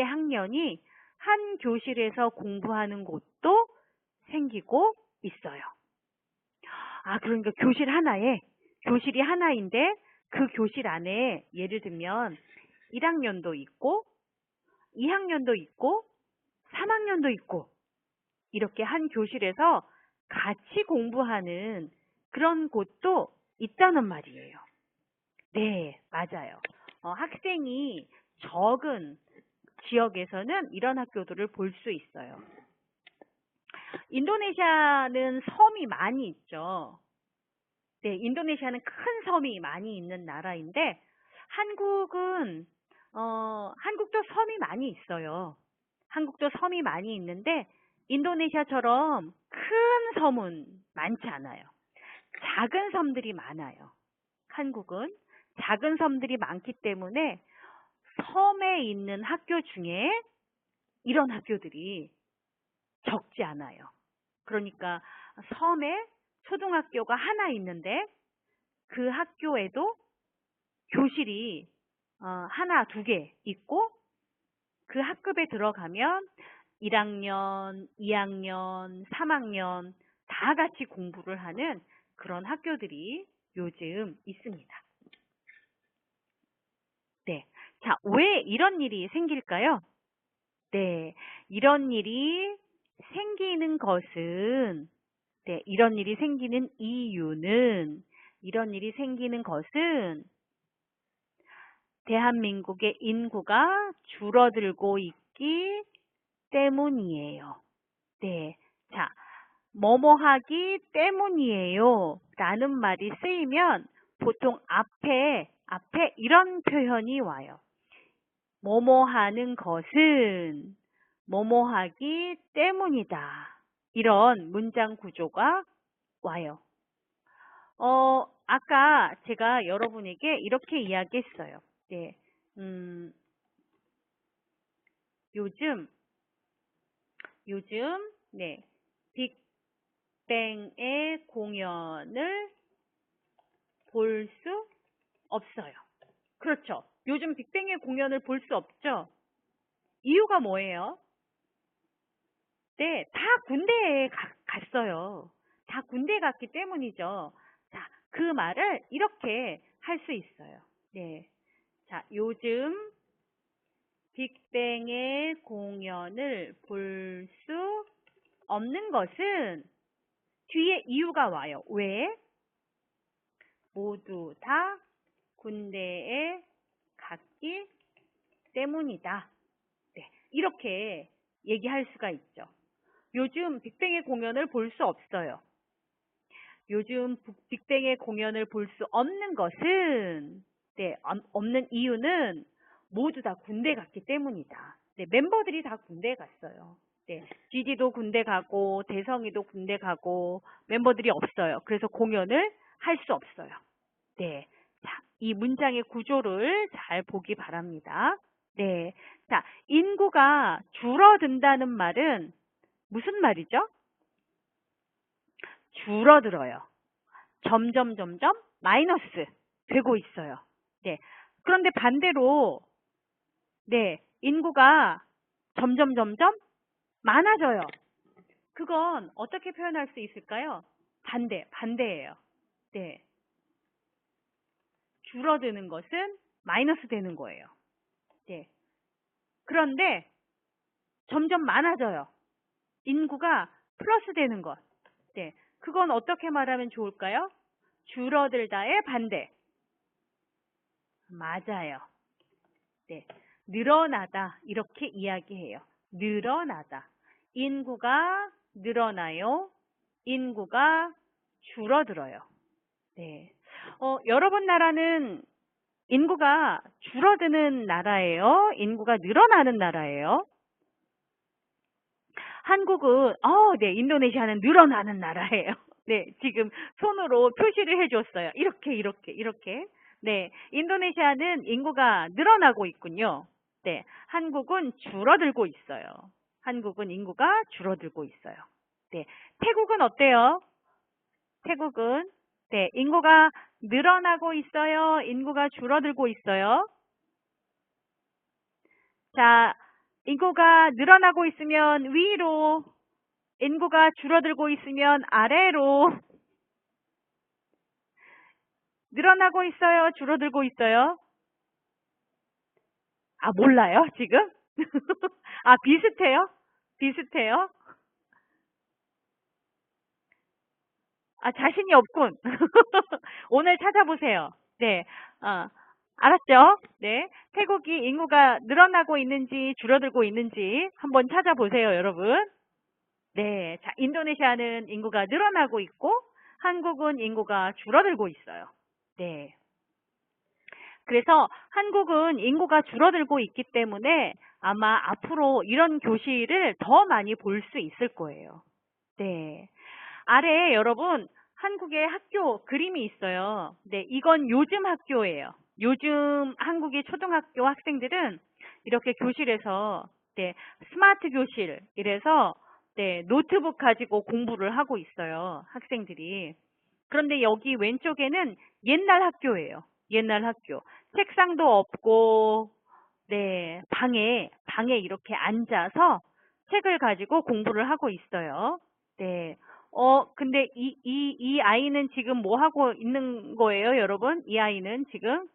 Speaker 1: 학년이 한 교실에서 공부하는 곳도 생기고 있어요. 그러니까 교실이 하나인데 그 교실 안에 예를 들면 1학년도 있고 2학년도 있고 3학년도 있고, 이렇게 한 교실에서 같이 공부하는 그런 곳도 있다는 말이에요. 네, 맞아요. 학생이 적은 지역에서는 이런 학교들을 볼 수 있어요. 인도네시아는 섬이 많이 있죠. 네, 인도네시아는 큰 섬이 많이 있는 나라인데, 한국도 섬이 많이 있어요. 한국도 섬이 많이 있는데, 인도네시아처럼 큰 섬은 많지 않아요. 작은 섬들이 많아요. 한국은 작은 섬들이 많기 때문에 섬에 있는 학교 중에 이런 학교들이 적지 않아요. 그러니까 섬에 초등학교가 하나 있는데 그 학교에도 교실이 하나, 두 개 있고 그 학급에 들어가면 1학년, 2학년, 3학년 다 같이 공부를 하는 그런 학교들이 요즘 있습니다. 네. 자, 왜 이런 일이 생길까요? 네. 이런 일이 생기는 것은, 네. 이런 일이 생기는 것은 대한민국의 인구가 줄어들고 있기 때문이에요. 네. 자, 뭐뭐하기 때문이에요 라는 말이 쓰이면 보통 앞에 이런 표현이 와요. 뭐뭐하는 것은 뭐뭐하기 때문이다. 이런 문장 구조가 와요. 아까 제가 여러분에게 이렇게 이야기했어요. 네. 요즘, 네. 빅뱅의 공연을 볼 수 없어요. 그렇죠. 요즘 빅뱅의 공연을 볼 수 없죠. 이유가 뭐예요? 네, 다 군대에 갔어요. 다 군대에 갔기 때문이죠. 자, 그 말을 이렇게 할 수 있어요. 네. 자, 요즘 빅뱅의 공연을 볼 수 없는 것은 뒤에 이유가 와요. 왜? 모두 다 군대에 갔기 때문이다. 네, 이렇게 얘기할 수가 있죠. 요즘 빅뱅의 공연을 볼 수 없어요. 요즘 빅뱅의 공연을 볼 수 없는 것은, 네, 없는 이유는 모두 다 군대 갔기 때문이다. 네, 멤버들이 다 군대 갔어요. 네, GD도 군대 가고, 대성이도 군대 가고, 멤버들이 없어요. 그래서 공연을 할 수 없어요. 네. 자, 이 문장의 구조를 잘 보기 바랍니다. 네. 자, 인구가 줄어든다는 말은 무슨 말이죠? 줄어들어요. 점점 마이너스 되고 있어요. 네. 그런데 반대로, 네, 인구가 점점 많아져요. 그건 어떻게 표현할 수 있을까요? 반대예요. 네. 줄어드는 것은 마이너스 되는 거예요. 네. 그런데 점점 많아져요. 인구가 플러스 되는 것. 네. 그건 어떻게 말하면 좋을까요? 줄어들다의 반대. 맞아요. 네. 늘어나다. 이렇게 이야기해요. 늘어나다. 인구가 늘어나요. 인구가 줄어들어요. 네. 여러분 나라는 인구가 줄어드는 나라예요? 인구가 늘어나는 나라예요? 한국은, 네, 인도네시아는 늘어나는 나라예요. 네, 지금 손으로 표시를 해줬어요. 이렇게. 네, 인도네시아는 인구가 늘어나고 있군요. 네, 한국은 줄어들고 있어요. 한국은 인구가 줄어들고 있어요. 네, 태국은 어때요? 태국은, 네, 인구가 늘어나고 있어요? 인구가 줄어들고 있어요? 자, 인구가 늘어나고 있으면 위로, 인구가 줄어들고 있으면 아래로. 늘어나고 있어요? 줄어들고 있어요? 아, 몰라요, 지금? 아, 비슷해요? 비슷해요? 아, 자신이 없군. 오늘 찾아보세요. 네, 알았죠? 네, 태국이 인구가 늘어나고 있는지 줄어들고 있는지 한번 찾아보세요, 여러분. 네, 자, 인도네시아는 인구가 늘어나고 있고, 한국은 인구가 줄어들고 있어요. 네. 그래서 한국은 인구가 줄어들고 있기 때문에 아마 앞으로 이런 교실을 더 많이 볼 수 있을 거예요. 네. 아래에 여러분 한국의 학교 그림이 있어요. 네, 이건 요즘 학교예요. 요즘 한국의 초등학교 학생들은 이렇게 교실에서 네, 스마트 교실 이래서 네, 노트북 가지고 공부를 하고 있어요. 학생들이. 그런데 여기 왼쪽에는 옛날 학교예요. 옛날 학교. 책상도 없고 네, 방에 이렇게 앉아서 책을 가지고 공부를 하고 있어요. 네. 근데 이 아이는 지금 뭐 하고 있는 거예요, 여러분? 이 아이는 지금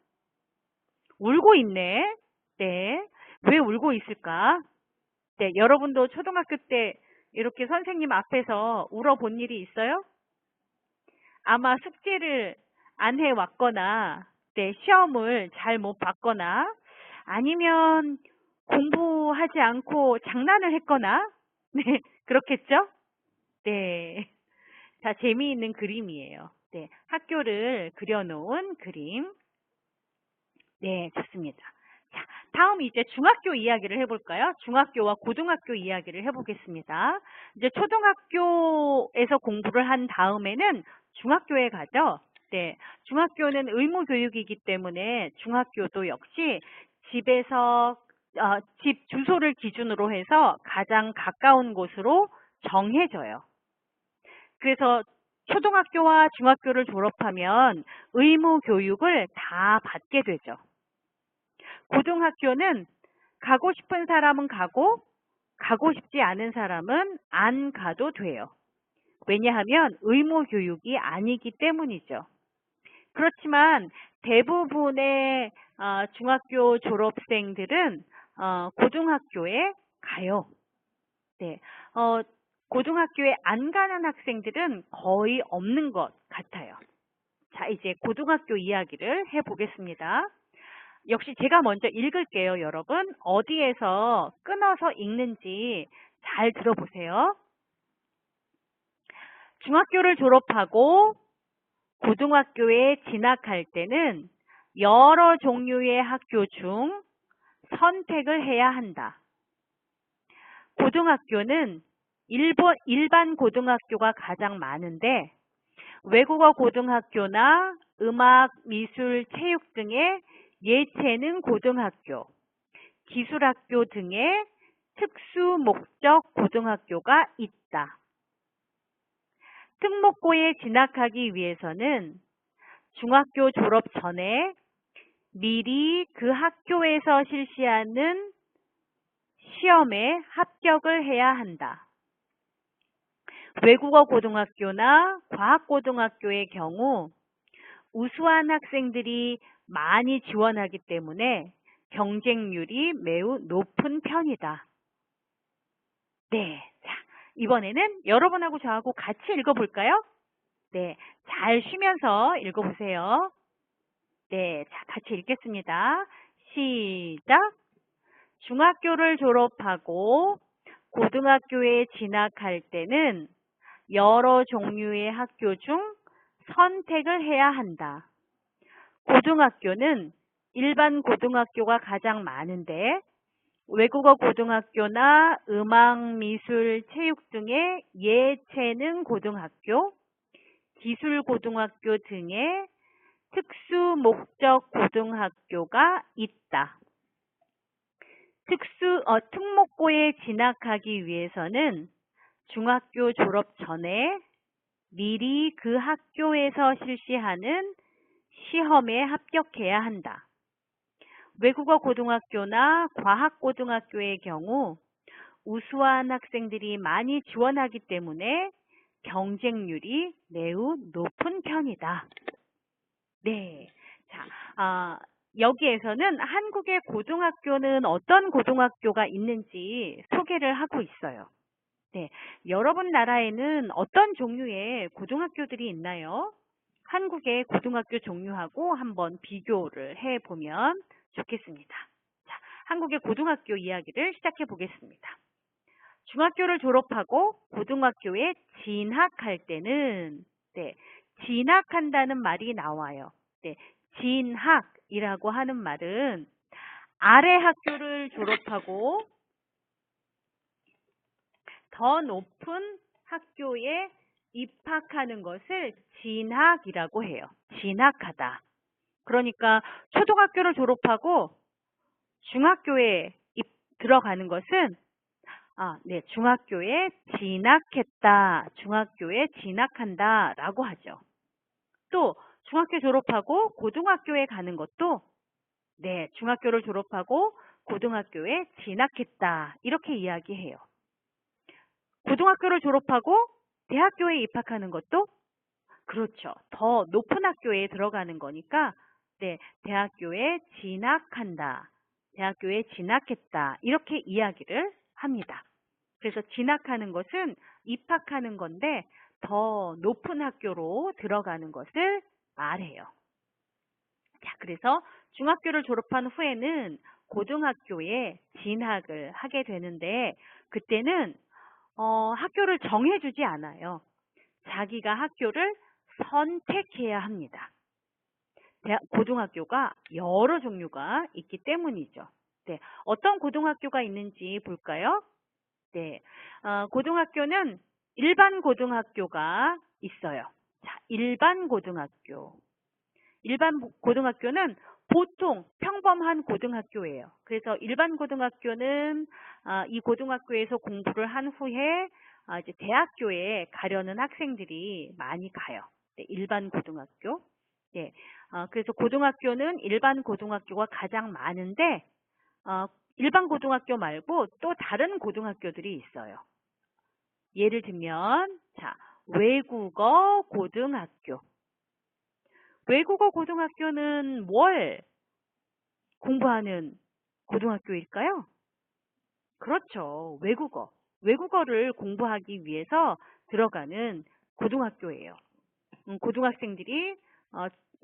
Speaker 1: 울고 있네. 네. 왜 울고 있을까? 네, 여러분도 초등학교 때 이렇게 선생님 앞에서 울어본 일이 있어요? 아마 숙제를 안 해왔거나, 네, 시험을 잘 못 봤거나, 아니면 공부하지 않고 장난을 했거나, 네, 그렇겠죠? 네. 자, 재미있는 그림이에요. 네, 학교를 그려놓은 그림. 네, 좋습니다. 자, 다음 이제 중학교 이야기를 해볼까요? 중학교와 고등학교 이야기를 해보겠습니다. 이제 초등학교에서 공부를 한 다음에는 중학교에 가죠. 네, 중학교는 의무 교육이기 때문에 중학교도 역시 집에서 집 주소를 기준으로 해서 가장 가까운 곳으로 정해져요. 그래서 초등학교와 중학교를 졸업하면 의무 교육을 다 받게 되죠. 고등학교는 가고 싶은 사람은 가고 싶지 않은 사람은 안 가도 돼요. 왜냐하면 의무 교육이 아니기 때문이죠. 그렇지만 대부분의 중학교 졸업생들은 고등학교에 가요. 네, 고등학교에 안 가는 학생들은 거의 없는 것 같아요. 자, 이제 고등학교 이야기를 해보겠습니다. 역시 제가 먼저 읽을게요, 여러분. 어디에서 끊어서 읽는지 잘 들어보세요. 중학교를 졸업하고 고등학교에 진학할 때는 여러 종류의 학교 중 선택을 해야 한다. 고등학교는 일반 고등학교가 가장 많은데 외국어 고등학교나 음악, 미술, 체육 등의 예체능 고등학교, 기술학교 등의 특수 목적 고등학교가 있다. 특목고에 진학하기 위해서는 중학교 졸업 전에 미리 그 학교에서 실시하는 시험에 합격을 해야 한다. 외국어 고등학교나 과학 고등학교의 경우 우수한 학생들이 많이 지원하기 때문에 경쟁률이 매우 높은 편이다. 네, 자, 이번에는 여러분하고 저하고 같이 읽어볼까요? 네, 잘 쉬면서 읽어보세요. 네, 자, 같이 읽겠습니다. 시작! 중학교를 졸업하고 고등학교에 진학할 때는 여러 종류의 학교 중 선택을 해야 한다. 고등학교는 일반 고등학교가 가장 많은데 외국어 고등학교나 음악, 미술, 체육 등의 예체능 고등학교, 기술 고등학교 등의 특수 목적 고등학교가 있다. 특목고에 진학하기 위해서는 중학교 졸업 전에 미리 그 학교에서 실시하는 시험에 합격해야 한다. 외국어 고등학교나 과학 고등학교의 경우 우수한 학생들이 많이 지원하기 때문에 경쟁률이 매우 높은 편이다. 네. 자, 여기에서는 한국의 고등학교는 어떤 고등학교가 있는지 소개를 하고 있어요. 네, 여러분 나라에는 어떤 종류의 고등학교들이 있나요? 한국의 고등학교 종류하고 한번 비교를 해보면 좋겠습니다. 자, 한국의 고등학교 이야기를 시작해 보겠습니다. 중학교를 졸업하고 고등학교에 진학할 때는 네, 진학한다는 말이 나와요. 네, 진학이라고 하는 말은 아래 학교를 졸업하고 더 높은 학교에 입학하는 것을 진학이라고 해요. 진학하다. 그러니까 초등학교를 졸업하고 중학교에 들어가는 것은 네, 중학교에 진학했다, 중학교에 진학한다라고 하죠. 또 중학교 졸업하고 고등학교에 가는 것도 네, 중학교를 졸업하고 고등학교에 진학했다 이렇게 이야기해요. 고등학교를 졸업하고 대학교에 입학하는 것도 그렇죠. 더 높은 학교에 들어가는 거니까 네, 대학교에 진학한다, 대학교에 진학했다 이렇게 이야기를 합니다. 그래서 진학하는 것은 입학하는 건데 더 높은 학교로 들어가는 것을 말해요. 자, 그래서 중학교를 졸업한 후에는 고등학교에 진학을 하게 되는데 그때는 학교를 정해주지 않아요. 자기가 학교를 선택해야 합니다. 고등학교가 여러 종류가 있기 때문이죠. 네, 어떤 고등학교가 있는지 볼까요? 네, 고등학교는 일반 고등학교가 있어요. 자, 일반 고등학교. 일반 고등학교는 보통 평범한 고등학교예요. 그래서 일반 고등학교는 이 고등학교에서 공부를 한 후에 이제 대학교에 가려는 학생들이 많이 가요. 네, 일반 고등학교. 네, 그래서 고등학교는 일반 고등학교가 가장 많은데 일반 고등학교 말고 또 다른 고등학교들이 있어요. 예를 들면 자, 외국어 고등학교. 외국어 고등학교는 뭘 공부하는 고등학교일까요? 그렇죠. 외국어. 외국어를 공부하기 위해서 들어가는 고등학교예요. 고등학생들이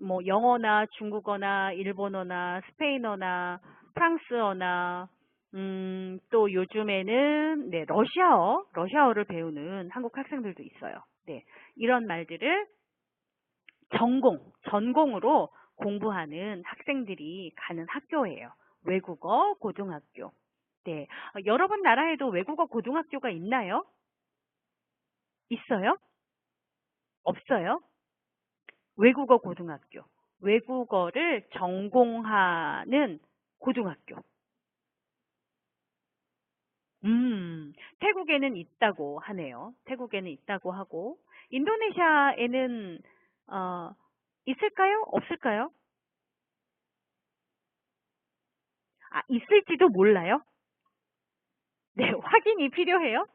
Speaker 1: 뭐 영어나 중국어나 일본어나 스페인어나 프랑스어나 또 요즘에는 네, 러시아어를 배우는 한국 학생들도 있어요. 네, 이런 말들을 전공으로 공부하는 학생들이 가는 학교예요. 외국어 고등학교. 네, 여러분 나라에도 외국어 고등학교가 있나요? 있어요? 없어요? 외국어 고등학교. 외국어를 전공하는 고등학교. 태국에는 있다고 하네요. 태국에는 있다고 하고, 인도네시아에는, 있을까요? 없을까요? 있을지도 몰라요? 네, 확인이 필요해요?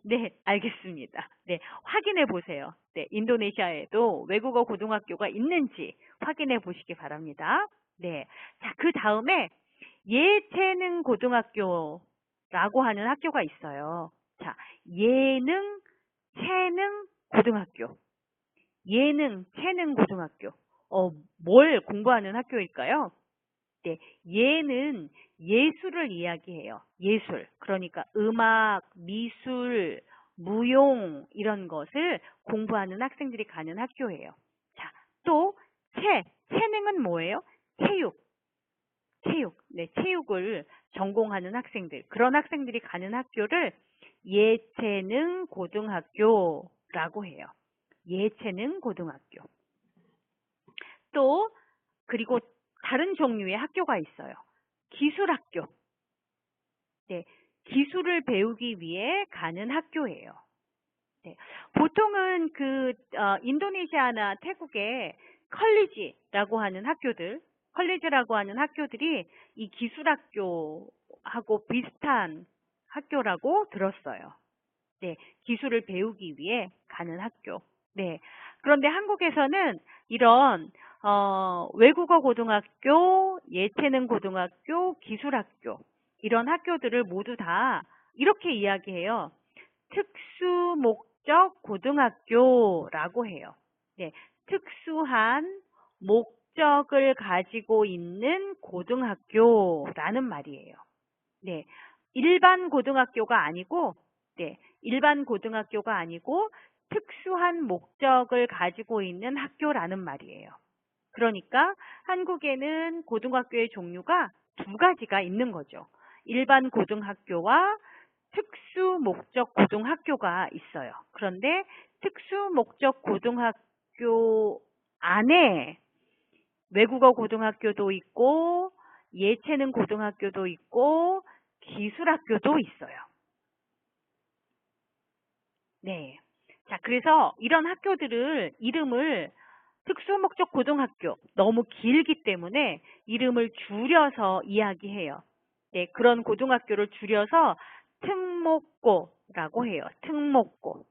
Speaker 1: 네, 알겠습니다. 네, 확인해 보세요. 네, 인도네시아에도 외국어 고등학교가 있는지 확인해 보시기 바랍니다. 네, 자, 그 다음에 예체능 고등학교라고 하는 학교가 있어요. 자, 예능, 체능 고등학교. 예능, 체능 고등학교. 뭘 공부하는 학교일까요? 네, 예는 예술을 이야기해요. 예술. 그러니까 음악, 미술, 무용 이런 것을 공부하는 학생들이 가는 학교예요. 자, 또 체능은 뭐예요? 체육. 네, 체육을 전공하는 학생들. 그런 학생들이 가는 학교를 예체능 고등학교라고 해요. 예체능 고등학교. 또 그리고 다른 종류의 학교가 있어요. 기술학교. 네, 기술을 배우기 위해 가는 학교예요. 네, 보통은 인도네시아나 태국의 컬리지라고 하는 학교들이 이 기술학교하고 비슷한 학교라고 들었어요. 네, 기술을 배우기 위해 가는 학교. 네, 그런데 한국에서는 이런 외국어 고등학교, 예체능 고등학교, 기술학교 이런 학교들을 모두 다 이렇게 이야기해요. 특수 목적 고등학교라고 해요. 네, 특수한 목적을 가지고 있는 고등학교라는 말이에요. 네, 일반 고등학교가 아니고, 네, 일반 고등학교가 아니고 특수한 목적을 가지고 있는 학교라는 말이에요. 그러니까 한국에는 고등학교의 종류가 두 가지가 있는 거죠. 일반 고등학교와 특수 목적 고등학교가 있어요. 그런데 특수 목적 고등학교 안에 외국어 고등학교도 있고 예체능 고등학교도 있고 기술학교도 있어요. 네. 자, 그래서 이런 학교들을 이름을 특수목적 고등학교 너무 길기 때문에 이름을 줄여서 이야기해요. 네, 그런 고등학교를 줄여서 특목고라고 해요. 특목고.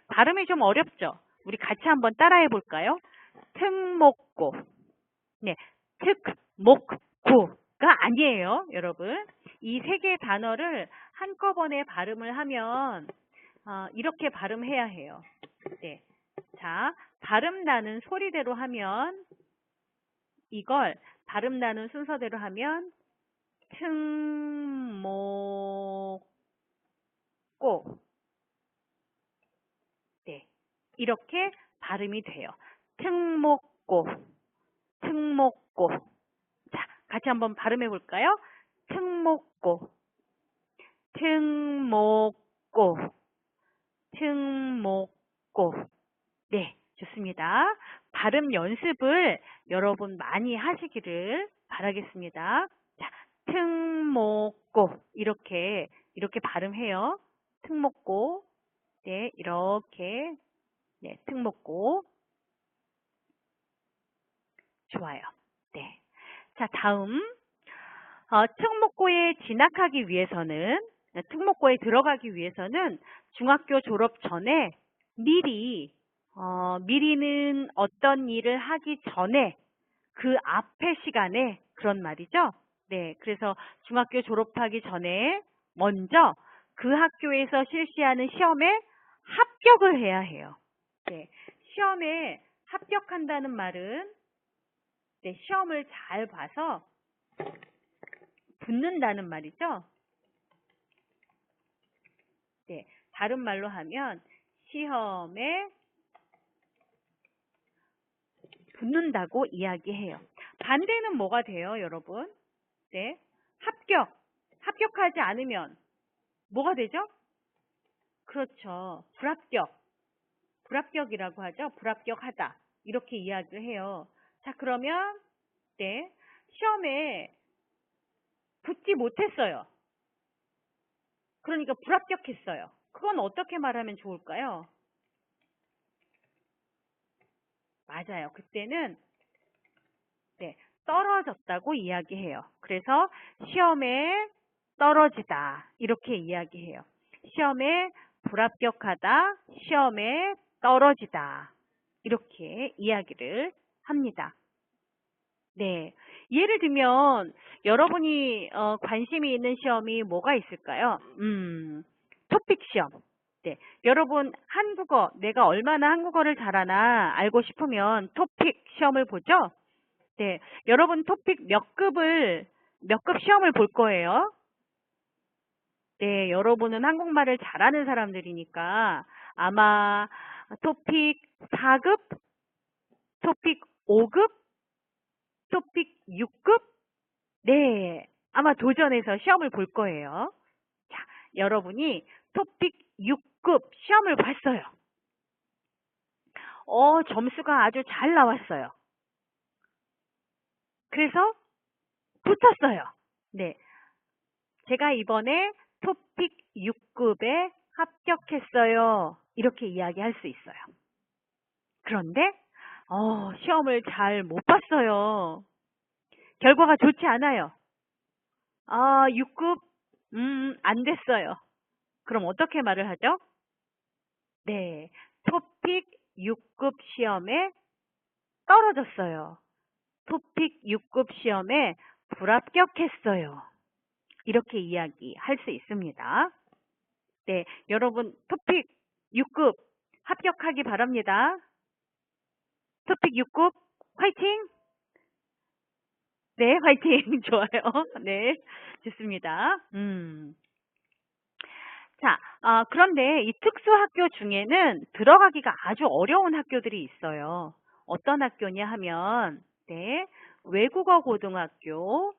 Speaker 1: 발음이 좀 어렵죠? 우리 같이 한번 따라해 볼까요? 특목고. 네, 특목고가 아니에요, 여러분. 이 세 개의 단어를 한꺼번에 발음을 하면 이렇게 발음해야 해요. 네. 자, 발음 나는 소리대로 하면 이걸 발음 나는 순서대로 하면 특목고. 네. 이렇게 발음이 돼요. 특목고. 특목고. 자, 같이 한번 발음해 볼까요? 특목고. 특목고. 특목고. 네, 좋습니다. 발음 연습을 여러분 많이 하시기를 바라겠습니다. 자, 특목고 이렇게 발음해요. 특목고. 네, 이렇게. 네, 특목고. 좋아요. 네. 자, 다음 특목고에 진학하기 위해서는 특목고에 들어가기 위해서는 중학교 졸업 전에 미리는 어떤 일을 하기 전에 그 앞의 시간에 그런 말이죠. 네, 그래서 중학교 졸업하기 전에 먼저 그 학교에서 실시하는 시험에 합격을 해야 해요. 네, 시험에 합격한다는 말은 네, 시험을 잘 봐서 붙는다는 말이죠. 네, 다른 말로 하면 시험에 붙는다고 이야기해요. 반대는 뭐가 돼요, 여러분? 네, 합격하지 않으면 뭐가 되죠? 그렇죠. 불합격이라고 하죠. 불합격하다. 이렇게 이야기를 해요. 자, 그러면 네, 시험에 붙지 못했어요. 그러니까 불합격했어요. 그건 어떻게 말하면 좋을까요? 맞아요. 그때는 네, 떨어졌다고 이야기해요. 그래서 시험에 떨어지다 이렇게 이야기해요. 시험에 불합격하다, 시험에 떨어지다 이렇게 이야기를 합니다. 네, 예를 들면 여러분이 관심이 있는 시험이 뭐가 있을까요? 토픽 시험. 네, 여러분 한국어 내가 얼마나 한국어를 잘하나 알고 싶으면 토픽 시험을 보죠. 네, 여러분 토픽 몇 급 시험을 볼 거예요? 네, 여러분은 한국말을 잘하는 사람들이니까 아마 토픽 4급, 토픽 5급, 토픽 6급? 네, 아마 도전해서 시험을 볼 거예요. 자, 여러분이 토픽 6급 시험을 봤어요. 점수가 아주 잘 나왔어요. 그래서 붙었어요. 네, 제가 이번에 토픽 6급에 합격했어요. 이렇게 이야기할 수 있어요. 그런데 시험을 잘 못 봤어요. 결과가 좋지 않아요. 6급 안 됐어요. 그럼 어떻게 말을 하죠? 네, 토픽 6급 시험에 떨어졌어요. 토픽 6급 시험에 불합격했어요. 이렇게 이야기할 수 있습니다. 네, 여러분 토픽 6급 합격하기 바랍니다. 토픽 6급 화이팅! 네, 화이팅! 좋아요. 네, 좋습니다. 자, 그런데 이 특수학교 중에는 들어가기가 아주 어려운 학교들이 있어요. 어떤 학교냐 하면, 네, 외국어 고등학교,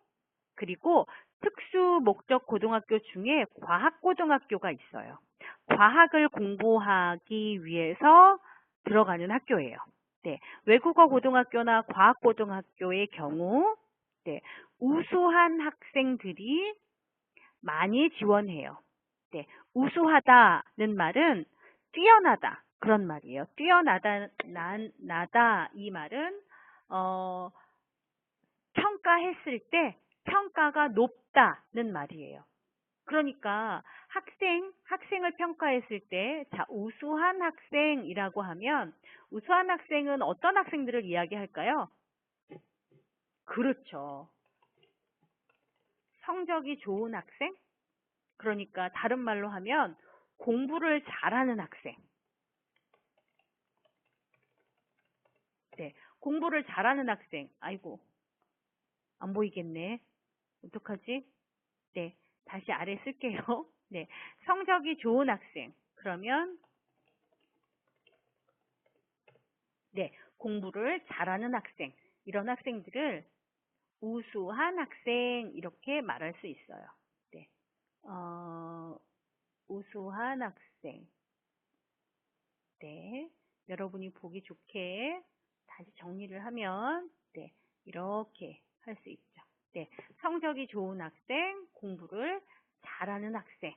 Speaker 1: 그리고 특수 목적 고등학교 중에 과학고등학교가 있어요. 과학을 공부하기 위해서 들어가는 학교예요. 네, 외국어 고등학교나 과학고등학교의 경우, 네, 우수한 학생들이 많이 지원해요. 네, 우수하다는 말은 뛰어나다 그런 말이에요. 뛰어나다 나다 이 말은 평가했을 때 평가가 높다는 말이에요. 그러니까 학생을 평가했을 때, 자, 우수한 학생이라고 하면, 우수한 학생은 어떤 학생들을 이야기할까요? 그렇죠. 성적이 좋은 학생? 그러니까 다른 말로 하면, 공부를 잘하는 학생. 네, 공부를 잘하는 학생. 아이고, 안 보이겠네. 어떡하지? 네, 다시 아래 쓸게요. 네, 성적이 좋은 학생. 그러면 네, 공부를 잘하는 학생. 이런 학생들을 우수한 학생 이렇게 말할 수 있어요. 네, 우수한 학생. 네, 여러분이 보기 좋게 다시 정리를 하면 네, 이렇게 할 수 있죠. 네, 성적이 좋은 학생, 공부를 잘하는 학생.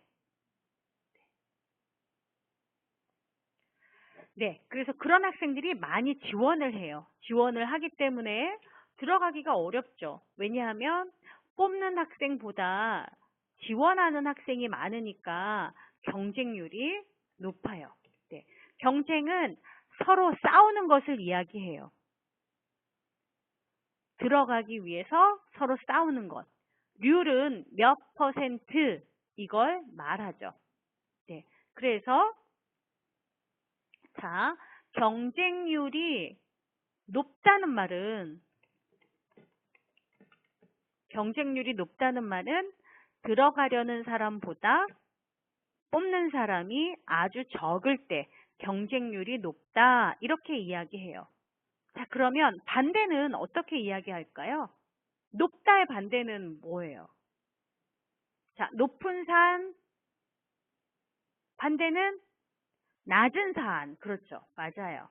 Speaker 1: 네, 그래서 그런 학생들이 많이 지원을 해요. 지원을 하기 때문에 들어가기가 어렵죠. 왜냐하면 뽑는 학생보다 지원하는 학생이 많으니까 경쟁률이 높아요. 네, 경쟁은 서로 싸우는 것을 이야기해요. 들어가기 위해서 서로 싸우는 것. 률은 몇 퍼센트 이걸 말하죠. 네, 그래서 자, 경쟁률이 높다는 말은 들어가려는 사람보다 뽑는 사람이 아주 적을 때 경쟁률이 높다 이렇게 이야기해요. 자, 그러면 반대는 어떻게 이야기할까요? 높다의 반대는 뭐예요? 자, 높은 산 반대는 낮은 산. 그렇죠. 맞아요.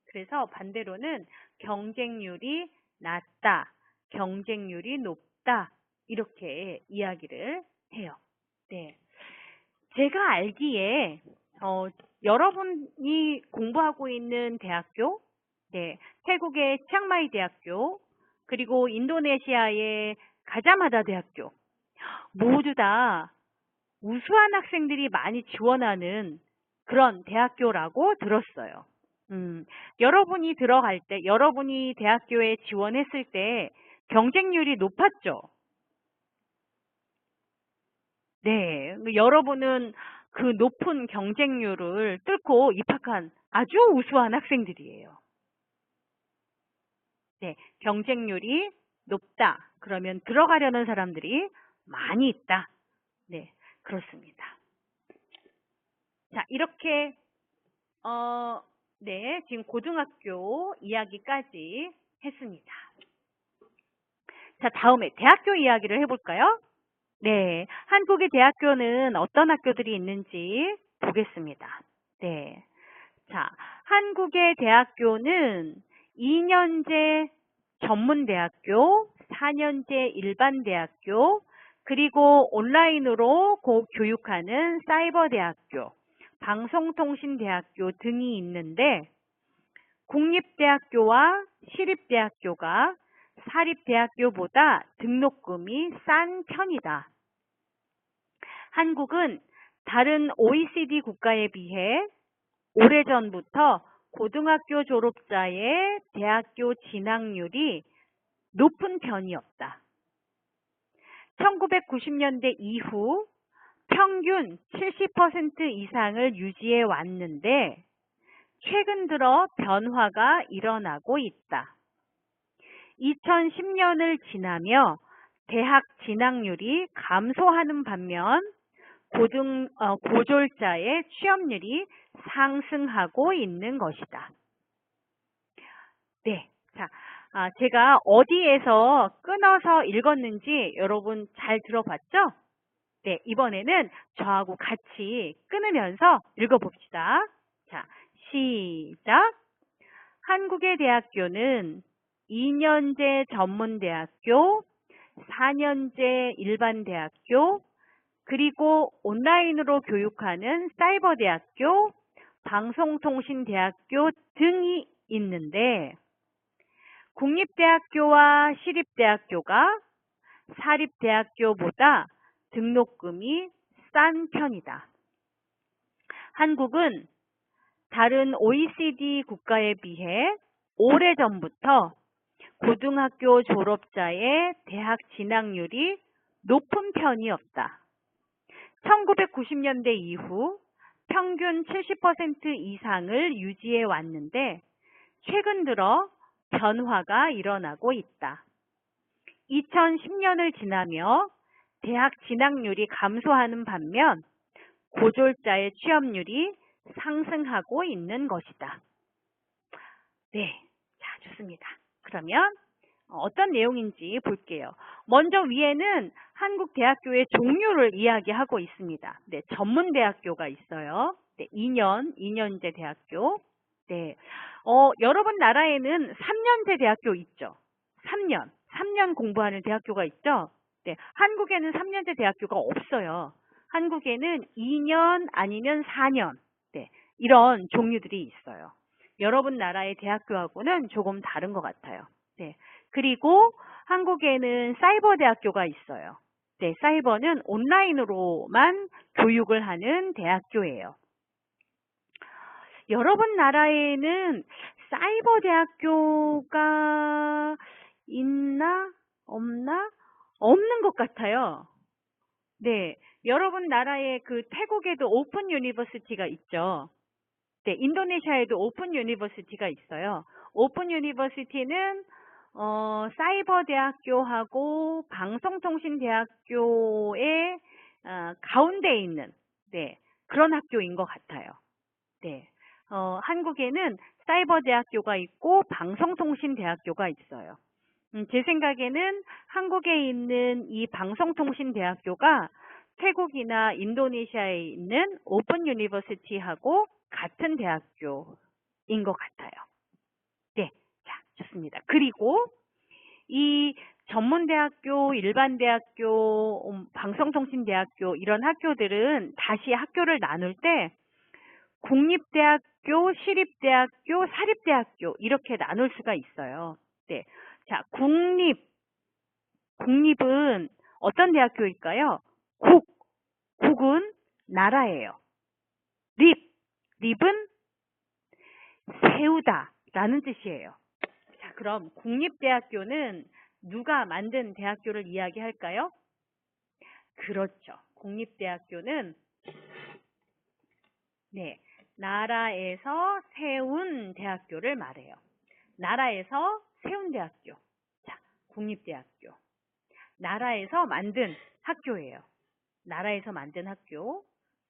Speaker 1: 그래서 반대로는 경쟁률이 낮다, 경쟁률이 높다 이렇게 이야기를 해요. 네, 제가 알기에 여러분이 공부하고 있는 대학교, 네, 태국의 치앙마이 대학교, 그리고 인도네시아의 가자마다 대학교 모두 다 우수한 학생들이 많이 지원하는 그런 대학교라고 들었어요. 여러분이 들어갈 때, 여러분이 대학교에 지원했을 때 경쟁률이 높았죠? 네, 여러분은 그 높은 경쟁률을 뚫고 입학한 아주 우수한 학생들이에요. 네, 경쟁률이 높다. 그러면 들어가려는 사람들이 많이 있다. 네, 그렇습니다. 자, 이렇게 네, 지금 고등학교 이야기까지 했습니다. 자, 다음에 대학교 이야기를 해볼까요? 네, 한국의 대학교는 어떤 학교들이 있는지 보겠습니다. 네, 자, 한국의 대학교는 2년제 전문대학교, 4년제 일반대학교, 그리고 온라인으로 교육하는 사이버대학교, 방송통신대학교 등이 있는데 국립대학교와 시립대학교가 사립대학교보다 등록금이 싼 편이다. 한국은 다른 OECD 국가에 비해 오래전부터 고등학교 졸업자의 대학교 진학률이 높은 편이었다. 1990년대 이후 평균 70% 이상을 유지해 왔는데 최근 들어 변화가 일어나고 있다. 2010년을 지나며 대학 진학률이 감소하는 반면 고졸자의 취업률이 상승하고 있는 것이다. 네, 자, 제가 어디에서 끊어서 읽었는지 여러분 잘 들어봤죠? 네, 이번에는 저하고 같이 끊으면서 읽어봅시다. 자, 시작. 한국의 대학교는 2년제 전문대학교, 4년제 일반대학교, 그리고 온라인으로 교육하는 사이버대학교, 방송통신대학교 등이 있는데 국립대학교와 시립대학교가 사립대학교보다 등록금이 싼 편이다. 한국은 다른 OECD 국가에 비해 오래전부터 고등학교 졸업자의 대학 진학률이 높은 편이었다. 1990년대 이후 평균 70% 이상을 유지해 왔는데 최근 들어 변화가 일어나고 있다. 2010년을 지나며 대학 진학률이 감소하는 반면 고졸자의 취업률이 상승하고 있는 것이다. 네, 자, 좋습니다. 그러면 어떤 내용인지 볼게요. 먼저 위에는 한국 대학교의 종류를 이야기하고 있습니다. 네, 전문대학교가 있어요. 네, 2년제 대학교. 네, 여러분 나라에는 3년제 대학교 있죠. 3년 공부하는 대학교가 있죠. 네, 한국에는 3년제 대학교가 없어요. 한국에는 2년 아니면 4년, 네, 이런 종류들이 있어요. 여러분 나라의 대학교하고는 조금 다른 것 같아요. 네, 그리고 한국에는 사이버 대학교가 있어요. 네, 사이버는 온라인으로만 교육을 하는 대학교예요. 여러분 나라에는 사이버 대학교가 있나? 없나? 없는 것 같아요. 네, 여러분 나라에 그 태국에도 오픈 유니버시티가 있죠. 네, 인도네시아에도 오픈 유니버시티가 있어요. 오픈 유니버시티는 사이버 대학교하고 방송통신대학교의 가운데 있는 네, 그런 학교인 것 같아요. 네, 한국에는 사이버 대학교가 있고 방송통신대학교가 있어요. 제 생각에는 한국에 있는 이 방송통신대학교가 태국이나 인도네시아에 있는 오픈 유니버시티하고 같은 대학교인 것 같아요. 네, 자, 좋습니다. 그리고 이 전문대학교, 일반대학교, 방송통신대학교 이런 학교들은 다시 학교를 나눌 때 국립대학교, 시립대학교, 사립대학교 이렇게 나눌 수가 있어요. 네, 자, 국립은 어떤 대학교일까요? 국은 나라예요. 립은 세우다 라는 뜻이에요. 자, 그럼 국립대학교는 누가 만든 대학교를 이야기할까요? 그렇죠. 국립대학교는 네, 나라에서 세운 대학교를 말해요. 나라에서 세운 대학교. 자, 국립대학교. 나라에서 만든 학교예요. 나라에서 만든 학교.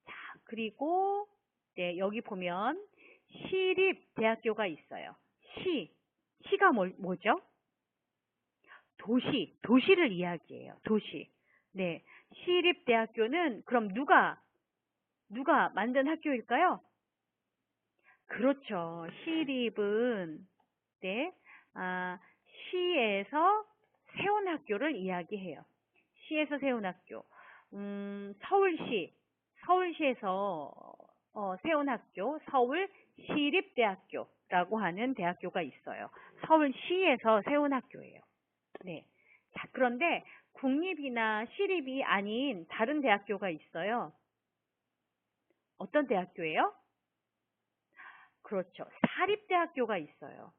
Speaker 1: 자, 그리고 네, 여기 보면 시립대학교가 있어요. 시가 뭐죠? 도시를 이야기해요. 도시. 네, 시립대학교는 그럼 누가 만든 학교일까요? 그렇죠. 시립은 네, 시에서 세운 학교를 이야기해요. 시에서 세운 학교. 서울시에서 세운 학교, 서울시립대학교라고 하는 대학교가 있어요. 서울시에서 세운 학교예요. 네. 자, 그런데 국립이나 시립이 아닌 다른 대학교가 있어요. 어떤 대학교예요? 그렇죠. 사립대학교가 있어요.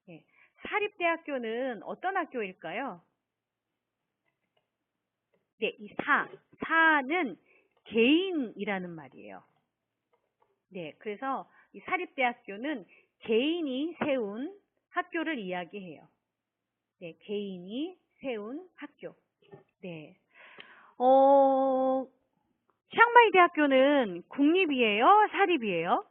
Speaker 1: 예. 사립대학교는 어떤 학교일까요? 네, 사는 개인이라는 말이에요. 네, 그래서 이 사립대학교는 개인이 세운 학교를 이야기해요. 네, 개인이 세운 학교. 네. 치앙마이 대학교는 국립이에요? 사립이에요?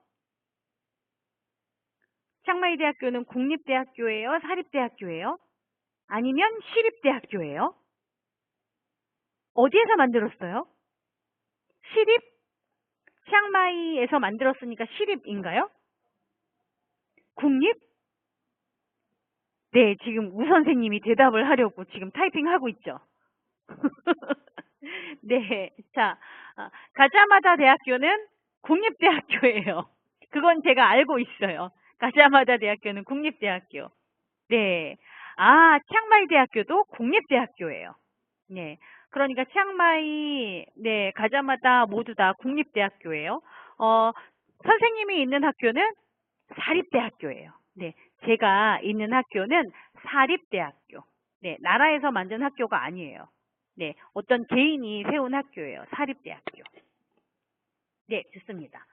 Speaker 1: 치앙마이 대학교는 국립대학교예요? 사립대학교예요? 아니면 시립대학교예요? 어디에서 만들었어요? 시립? 치앙마이에서 만들었으니까 시립인가요? 국립? 네, 지금 우 선생님이 대답을 하려고 지금 타이핑하고 있죠. 네, 자, 가자마다 대학교는 국립대학교예요. 그건 제가 알고 있어요. 가자마다 대학교는 국립대학교. 네, 치앙마이 대학교도 국립대학교예요. 네, 그러니까 치앙마이, 네, 가자마다 모두 다 국립대학교예요. 어, 선생님이 있는 학교는 사립대학교예요. 네, 제가 있는 학교는 사립대학교. 네, 나라에서 만든 학교가 아니에요. 네, 어떤 개인이 세운 학교예요. 사립대학교. 네, 좋습니다.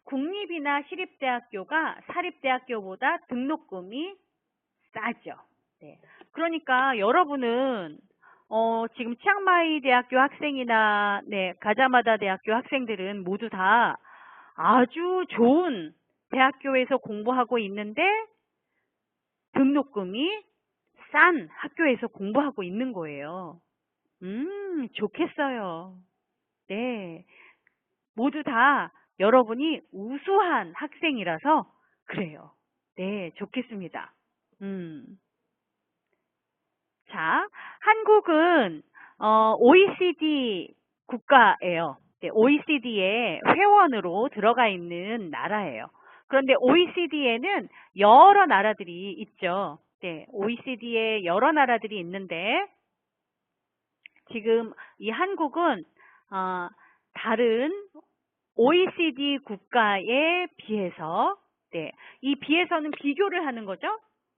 Speaker 1: 국립이나 시립대학교가 사립대학교보다 등록금이 싸죠. 네, 그러니까 여러분은 지금 치앙마이 대학교 학생이나 네, 가자마다 대학교 학생들은 모두 다 아주 좋은 대학교에서 공부하고 있는데 등록금이 싼 학교에서 공부하고 있는 거예요. 좋겠어요. 네. 모두 다 여러분이 우수한 학생이라서 그래요. 네, 좋겠습니다. 음. 자, 한국은 OECD 국가예요. 네, OECD의 회원으로 들어가 있는 나라예요. 그런데 OECD에는 여러 나라들이 있죠. 네, OECD에 여러 나라들이 있는데 지금 이 한국은 다른 OECD 국가에 비해서 네, 이 비해서는 비교를 하는 거죠.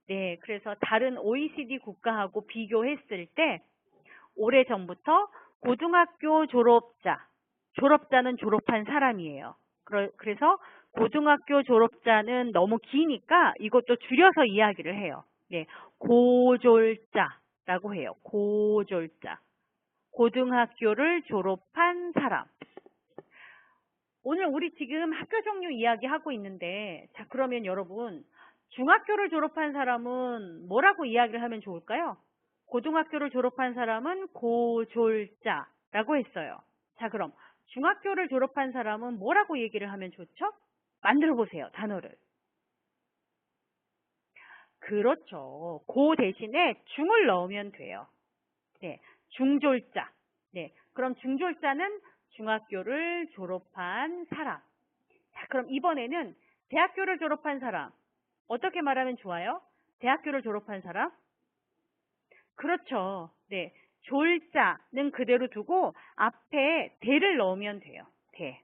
Speaker 1: 네, 그래서 다른 OECD 국가하고 비교했을 때 오래전부터 고등학교 졸업자는 졸업한 사람이에요. 그래서 고등학교 졸업자는 너무 기니까 이것도 줄여서 이야기를 해요. 네, 고졸자라고 해요. 고졸자. 고등학교를 졸업한 사람. 오늘 우리 지금 학교 종류 이야기하고 있는데, 자, 그러면 여러분, 중학교를 졸업한 사람은 뭐라고 이야기를 하면 좋을까요? 고등학교를 졸업한 사람은 고졸자라고 했어요. 자, 그럼 중학교를 졸업한 사람은 뭐라고 얘기를 하면 좋죠? 만들어 보세요, 단어를. 그렇죠. 고 대신에 중을 넣으면 돼요. 네, 중졸자. 네, 그럼 중졸자는 중학교를 졸업한 사람. 자, 그럼 이번에는 대학교를 졸업한 사람. 어떻게 말하면 좋아요? 대학교를 졸업한 사람? 그렇죠. 네. 졸자는 그대로 두고 앞에 대를 넣으면 돼요. 대.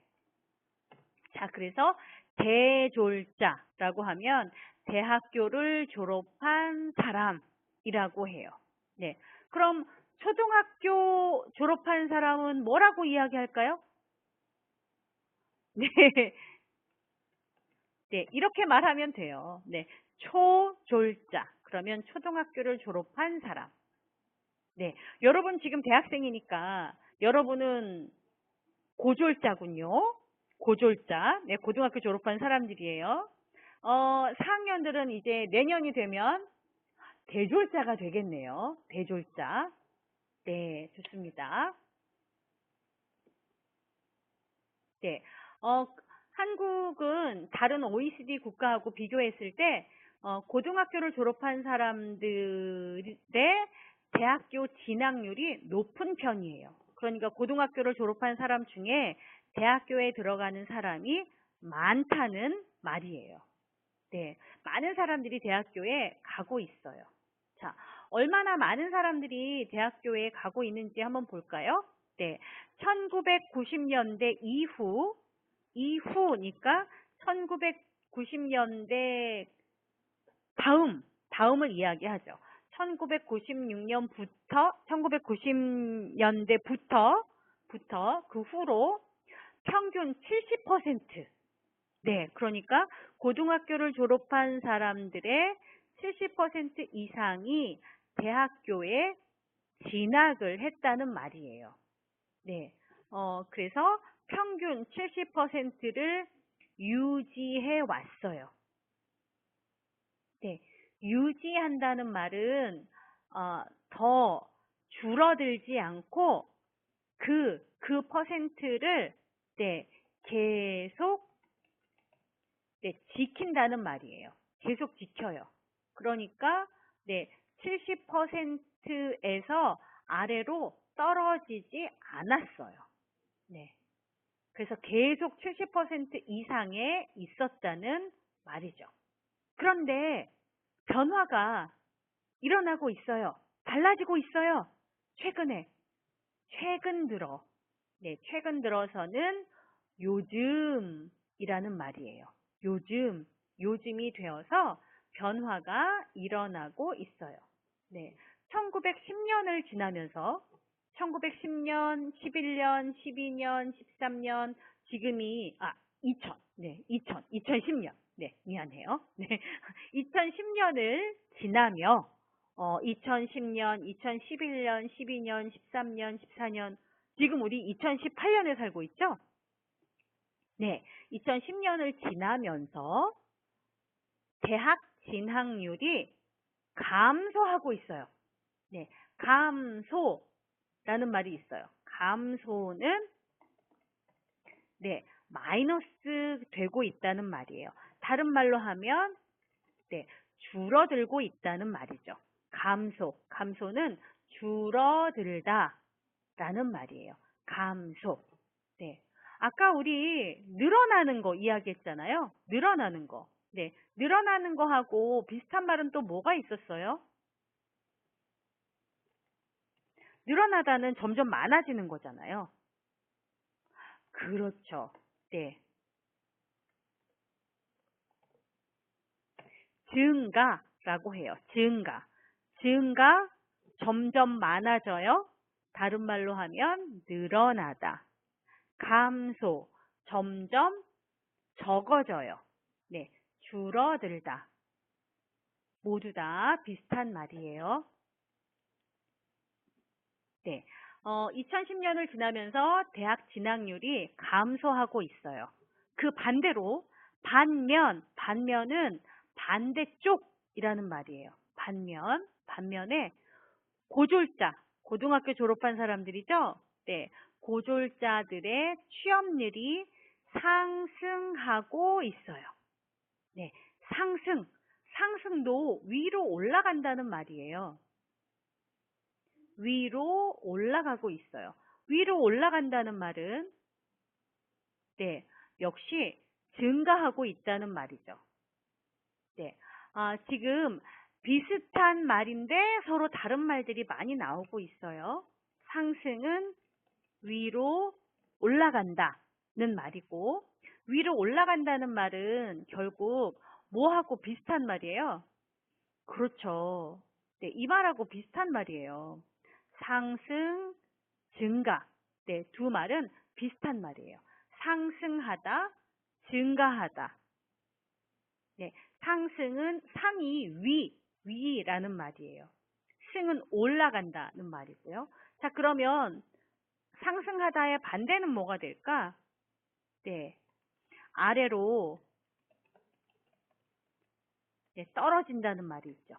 Speaker 1: 자, 그래서 대졸자라고 하면 대학교를 졸업한 사람이라고 해요. 네. 그럼 초등학교 졸업한 사람은 뭐라고 이야기할까요? 네. 네, 이렇게 말하면 돼요. 네. 초졸자. 그러면 초등학교를 졸업한 사람. 네. 여러분 지금 대학생이니까 여러분은 고졸자군요. 고졸자. 네, 고등학교 졸업한 사람들이에요. 4학년들은 이제 내년이 되면 대졸자가 되겠네요. 대졸자. 네, 좋습니다. 네. 한국은 다른 OECD 국가하고 비교했을 때 고등학교를 졸업한 사람들의 대학교 진학률이 높은 편이에요. 그러니까 고등학교를 졸업한 사람 중에 대학교에 들어가는 사람이 많다는 말이에요. 네, 많은 사람들이 대학교에 가고 있어요. 자, 얼마나 많은 사람들이 대학교에 가고 있는지 한번 볼까요? 네, 1990년대 이후니까 1990년대 다음을 이야기하죠. 1990년대부터 그 후로 평균 70%. 네, 그러니까 고등학교를 졸업한 사람들의 70% 이상이 대학교에 진학을 했다는 말이에요. 네, 그래서 평균 70%를 유지해 왔어요. 네, 유지한다는 말은 더 줄어들지 않고 그 퍼센트를 네, 계속 네, 지킨다는 말이에요. 계속 지켜요. 그러니까 네, 70%에서 아래로 떨어지지 않았어요. 네. 그래서 계속 70% 이상에 있었다는 말이죠. 그런데 변화가 일어나고 있어요. 달라지고 있어요. 최근 들어서는 요즘이라는 말이에요. 요즘이 되어서 변화가 일어나고 있어요. 네. 1910년을 지나면서 1910년, 11년, 12년, 13년, 지금이 2010년. 네, 미안해요. 네. 2010년을 지나며 2010년, 2011년, 12년, 13년, 14년, 지금 우리 2018년에 살고 있죠? 네, 2010년을 지나면서 대학 진학률이 감소하고 있어요. 네, 감소라는 말이 있어요. 감소는 네, 마이너스 되고 있다는 말이에요. 다른 말로 하면 네, 줄어들고 있다는 말이죠. 감소는 줄어들다라는 말이에요. 감소. 네. 아까 우리 늘어나는 거 이야기했잖아요. 늘어나는 거. 네. 늘어나는 거하고 비슷한 말은 또 뭐가 있었어요? 늘어나다는 점점 많아지는 거잖아요. 그렇죠. 네. 증가라고 해요. 증가, 점점 많아져요. 다른 말로 하면 늘어나다. 감소, 점점 적어져요. 네, 줄어들다. 모두 다 비슷한 말이에요. 네, 2010년을 지나면서 대학 진학률이 감소하고 있어요. 그 반대로 반면은 반대쪽이라는 말이에요. 반면에 고등학교 졸업한 사람들이죠? 네, 고졸자들의 취업률이 상승하고 있어요. 네, 상승도 위로 올라간다는 말이에요. 위로 올라가고 있어요. 위로 올라간다는 말은 네, 역시 증가하고 있다는 말이죠. 네, 지금 비슷한 말인데 서로 다른 말들이 많이 나오고 있어요. 상승은 위로 올라간다는 말이고, 위로 올라간다는 말은 결국 뭐하고 비슷한 말이에요? 그렇죠. 네, 이 말하고 비슷한 말이에요. 상승, 증가. 네, 두 말은 비슷한 말이에요. 상승하다, 증가하다. 네, 상승은 상이 위라는 말이에요. 승은 올라간다는 말이고요. 자, 그러면 상승하다의 반대는 뭐가 될까? 네, 아래로 네, 떨어진다는 말이 있죠.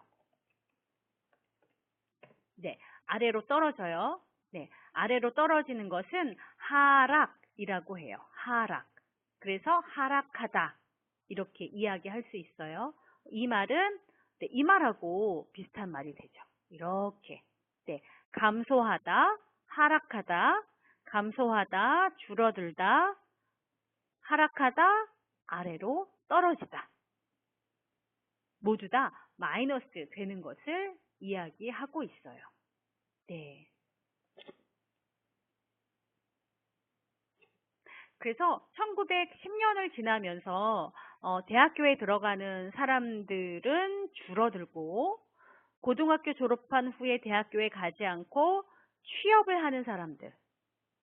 Speaker 1: 네, 아래로 떨어져요. 네, 아래로 떨어지는 것은 하락이라고 해요. 하락. 그래서 하락하다. 이렇게 이야기할 수 있어요. 이 말은 네, 이 말하고 비슷한 말이 되죠. 이렇게. 네, 감소하다, 하락하다, 감소하다, 줄어들다, 하락하다, 아래로 떨어지다. 모두 다 마이너스 되는 것을 이야기하고 있어요. 네. 그래서 1910년을 지나면서 대학교에 들어가는 사람들은 줄어들고 고등학교 졸업한 후에 대학교에 가지 않고 취업을 하는 사람들,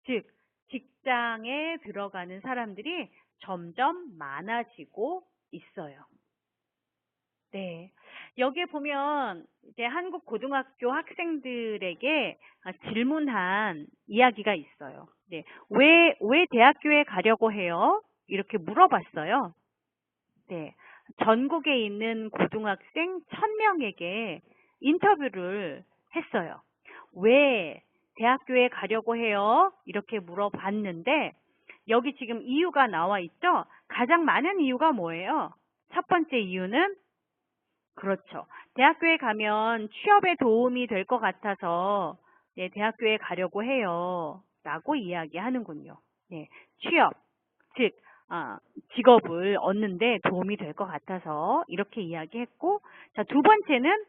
Speaker 1: 즉 직장에 들어가는 사람들이 점점 많아지고 있어요. 네. 여기에 보면 이제 한국 고등학교 학생들에게 질문한 이야기가 있어요. 네. 왜 대학교에 가려고 해요? 이렇게 물어봤어요. 네. 전국에 있는 고등학생 1000명에게 인터뷰를 했어요. 왜 대학교에 가려고 해요? 이렇게 물어봤는데 여기 지금 이유가 나와 있죠? 가장 많은 이유가 뭐예요? 첫 번째 이유는 그렇죠. 대학교에 가면 취업에 도움이 될 것 같아서 네, 대학교에 가려고 해요. 라고 이야기하는군요. 네, 취업, 즉 직업을 얻는데 도움이 될 것 같아서 이렇게 이야기했고, 자, 두 번째는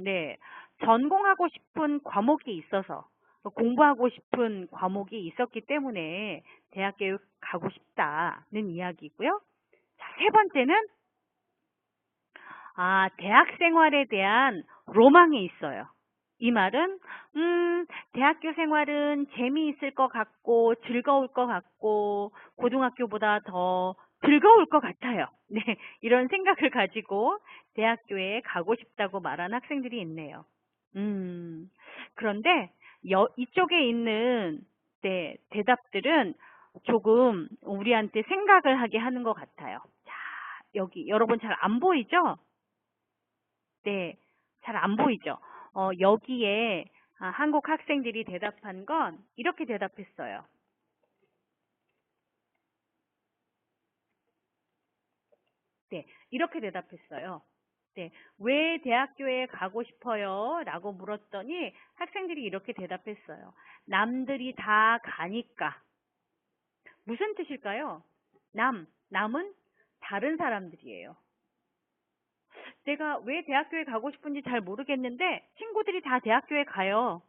Speaker 1: 네, 전공하고 싶은 과목이 있어서 공부하고 싶은 과목이 있었기 때문에 대학교에 가고 싶다는 이야기고요. 자, 세 번째는 대학 생활에 대한 로망이 있어요. 이 말은, 대학교 생활은 재미있을 것 같고, 즐거울 것 같고, 고등학교보다 더 즐거울 것 같아요. 네, 이런 생각을 가지고 대학교에 가고 싶다고 말한 학생들이 있네요. 그런데 이쪽에 있는 네, 대답들은 조금 우리한테 생각을 하게 하는 것 같아요. 자, 여기 여러분 잘 안 보이죠? 네, 잘 안 보이죠? 여기에 한국 학생들이 대답한 건 이렇게 대답했어요. 네, 이렇게 대답했어요. 네, 왜 대학교에 가고 싶어요? 라고 물었더니 학생들이 이렇게 대답했어요. 남들이 다 가니까. 무슨 뜻일까요? 남은 다른 사람들이에요. 내가 왜 대학교에 가고 싶은지 잘 모르겠는데 친구들이 다 대학교에 가요.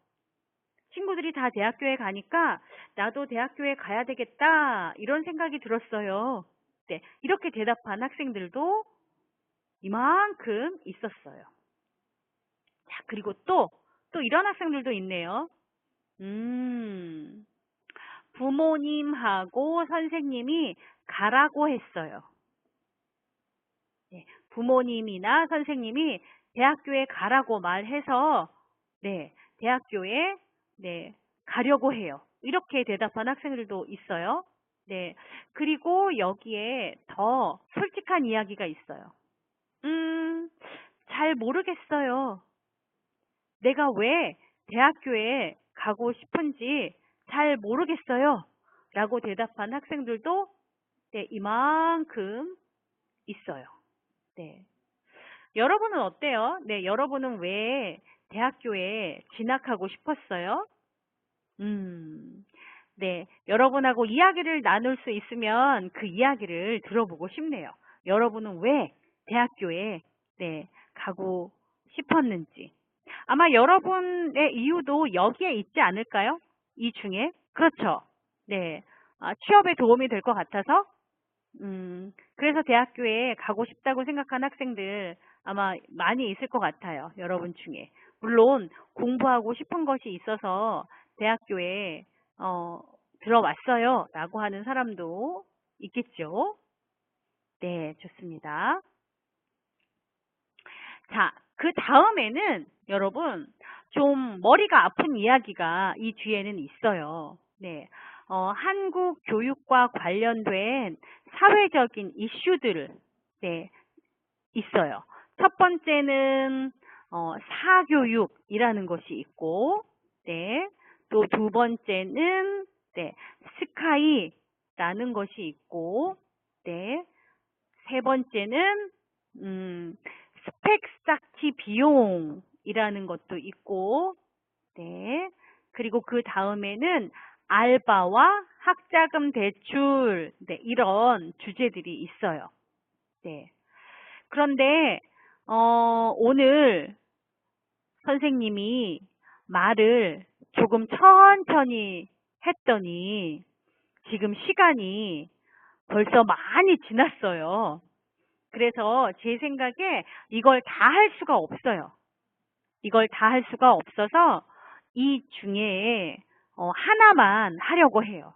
Speaker 1: 친구들이 다 대학교에 가니까 나도 대학교에 가야 되겠다 이런 생각이 들었어요. 네, 이렇게 대답한 학생들도 이만큼 있었어요. 자, 그리고 또 이런 학생들도 있네요. 부모님하고 선생님이 가라고 했어요. 네, 부모님이나 선생님이 대학교에 가라고 말해서 네, 대학교에 네, 가려고 해요. 이렇게 대답한 학생들도 있어요. 네. 그리고 여기에 더 솔직한 이야기가 있어요. 음, 잘 모르겠어요. 내가 왜 대학교에 가고 싶은지 잘 모르겠어요. 라고 대답한 학생들도 네, 이만큼 있어요. 네. 여러분은 어때요? 네, 여러분은 왜 대학교에 진학하고 싶었어요? 음, 네, 여러분하고 이야기를 나눌 수 있으면 그 이야기를 들어보고 싶네요. 여러분은 왜 대학교에 네, 가고 싶었는지. 아마 여러분의 이유도 여기에 있지 않을까요? 이 중에. 그렇죠. 네. 취업에 도움이 될 것 같아서 그래서 대학교에 가고 싶다고 생각한 학생들 아마 많이 있을 것 같아요. 여러분 중에. 물론 공부하고 싶은 것이 있어서 대학교에 어, 들어왔어요. 라고 하는 사람도 있겠죠. 네, 좋습니다. 자, 그 다음에는 여러분 좀 머리가 아픈 이야기가 이 뒤에는 있어요. 네. 한국 교육과 관련된 사회적인 이슈들, 네, 있어요. 첫 번째는, 사교육이라는 것이 있고, 네, 또 두 번째는, 네, 스카이라는 것이 있고, 네, 세 번째는, 스펙 쌓기 비용이라는 것도 있고, 네. 그리고 그 다음에는 알바와 학자금 대출, 네, 이런 주제들이 있어요. 네. 그런데, 오늘 선생님이 말을 조금 천천히 했더니 지금 시간이 벌써 많이 지났어요. 그래서 제 생각에 이걸 다 할 수가 없어요. 이걸 다 할 수가 없어서 이 중에 하나만 하려고 해요.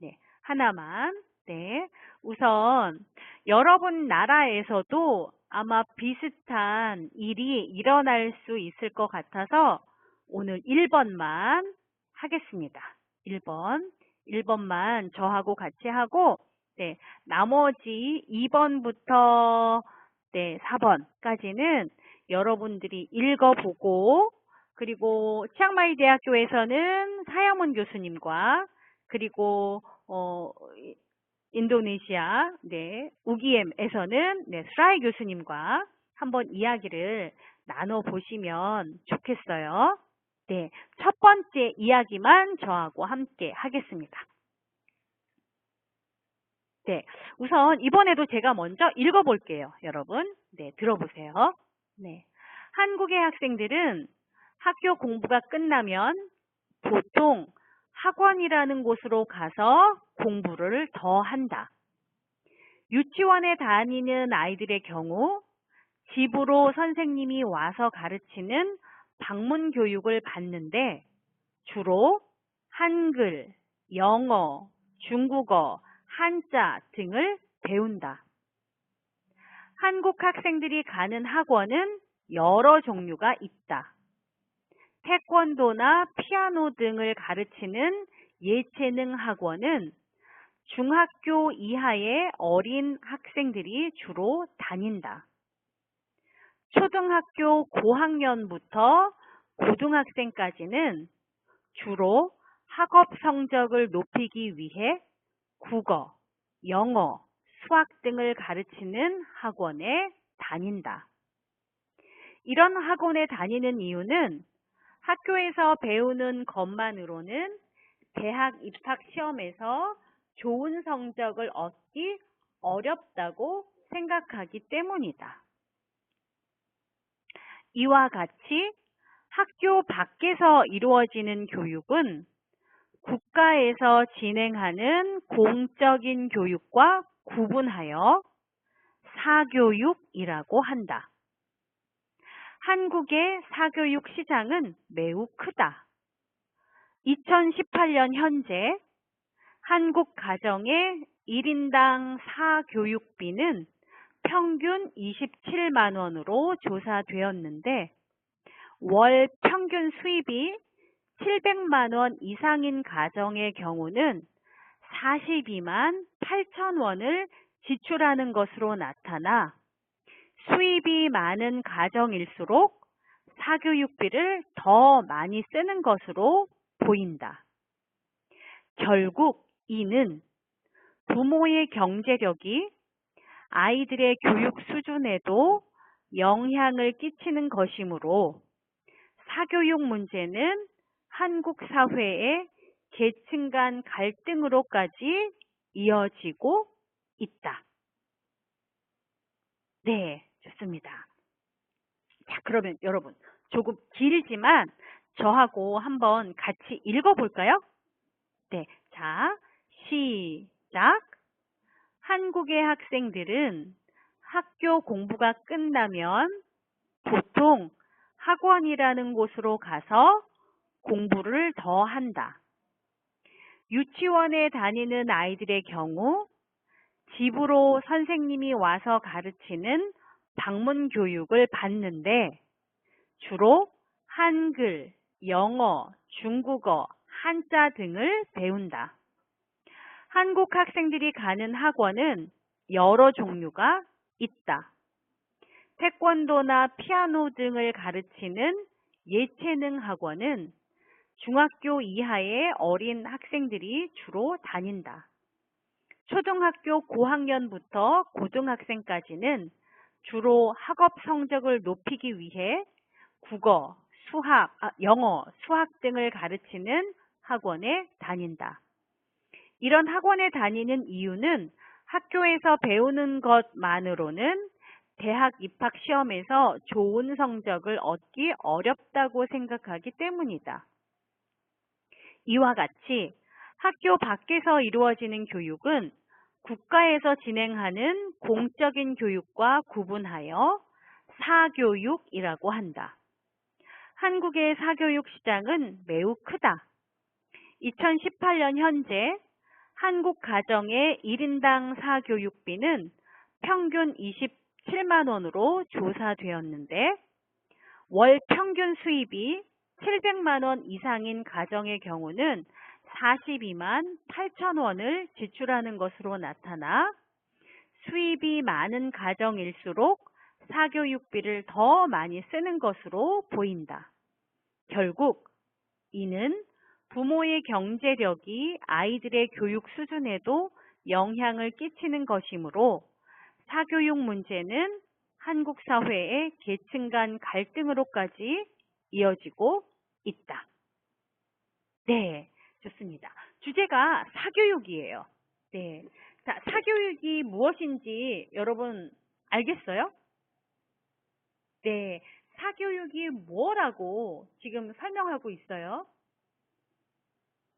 Speaker 1: 네, 하나만. 네. 우선 여러분 나라에서도 아마 비슷한 일이 일어날 수 있을 것 같아서 오늘 1번만 하겠습니다. 1번. 1번만 저하고 같이 하고, 네, 나머지 2번부터 네, 4번까지는 여러분들이 읽어보고, 그리고 치앙마이 대학교에서는 사야문 교수님과 그리고 인도네시아 네, 우기엠에서는 네, 스라이 교수님과 한번 이야기를 나눠보시면 좋겠어요. 네, 첫 번째 이야기만 저하고 함께 하겠습니다. 네, 우선 이번에도 제가 먼저 읽어볼게요, 여러분. 네, 들어보세요. 네, 한국의 학생들은 학교 공부가 끝나면 보통 학원이라는 곳으로 가서 공부를 더 한다. 유치원에 다니는 아이들의 경우 집으로 선생님이 와서 가르치는 방문 교육을 받는데 주로 한글, 영어, 중국어, 한자 등을 배운다. 한국 학생들이 가는 학원은 여러 종류가 있다. 태권도나 피아노 등을 가르치는 예체능 학원은 중학교 이하의 어린 학생들이 주로 다닌다. 초등학교 고학년부터 고등학생까지는 주로 학업 성적을 높이기 위해 국어, 영어, 수학 등을 가르치는 학원에 다닌다. 이런 학원에 다니는 이유는 학교에서 배우는 것만으로는 대학 입학 시험에서 좋은 성적을 얻기 어렵다고 생각하기 때문이다. 이와 같이 학교 밖에서 이루어지는 교육은 국가에서 진행하는 공적인 교육과 구분하여 사교육이라고 한다. 한국의 사교육 시장은 매우 크다. 2018년 현재 한국 가정의 1인당 사교육비는 평균 27만 원으로 조사되었는데 월 평균 수입이 700만 원 이상인 가정의 경우는 42만 8천 원을 지출하는 것으로 나타나 수입이 많은 가정일수록 사교육비를 더 많이 쓰는 것으로 보인다. 결국 이는 부모의 경제력이 아이들의 교육 수준에도 영향을 끼치는 것이므로 사교육 문제는 한국 사회의 계층 간 갈등으로까지 이어지고 있다. 네, 좋습니다. 자, 그러면 여러분 조금 길지만 저하고 한번 같이 읽어볼까요? 네, 자, 시작. 한국의 학생들은 학교 공부가 끝나면 보통 학원이라는 곳으로 가서 공부를 더 한다. 유치원에 다니는 아이들의 경우 집으로 선생님이 와서 가르치는 방문 교육을 받는데 주로 한글, 영어, 중국어, 한자 등을 배운다. 한국 학생들이 가는 학원은 여러 종류가 있다. 태권도나 피아노 등을 가르치는 예체능 학원은 중학교 이하의 어린 학생들이 주로 다닌다. 초등학교 고학년부터 고등학생까지는 주로 학업 성적을 높이기 위해 국어, 영어, 수학 등을 가르치는 학원에 다닌다. 이런 학원에 다니는 이유는 학교에서 배우는 것만으로는 대학 입학 시험에서 좋은 성적을 얻기 어렵다고 생각하기 때문이다. 이와 같이 학교 밖에서 이루어지는 교육은 국가에서 진행하는 공적인 교육과 구분하여 사교육이라고 한다. 한국의 사교육 시장은 매우 크다. 2018년 현재 한국 가정의 1인당 사교육비는 평균 27만 원으로 조사되었는데 월 평균 수입이 700만 원 이상인 가정의 경우는 42만 8천 원을 지출하는 것으로 나타나 수입이 많은 가정일수록 사교육비를 더 많이 쓰는 것으로 보인다. 결국 이는 부모의 경제력이 아이들의 교육 수준에도 영향을 끼치는 것이므로 사교육 문제는 한국 사회의 계층 간 갈등으로까지 이어지고 있다. 네, 좋습니다. 주제가 사교육이에요. 네, 자, 사교육이 무엇인지 여러분 알겠어요? 네, 사교육이 뭐라고 지금 설명하고 있어요?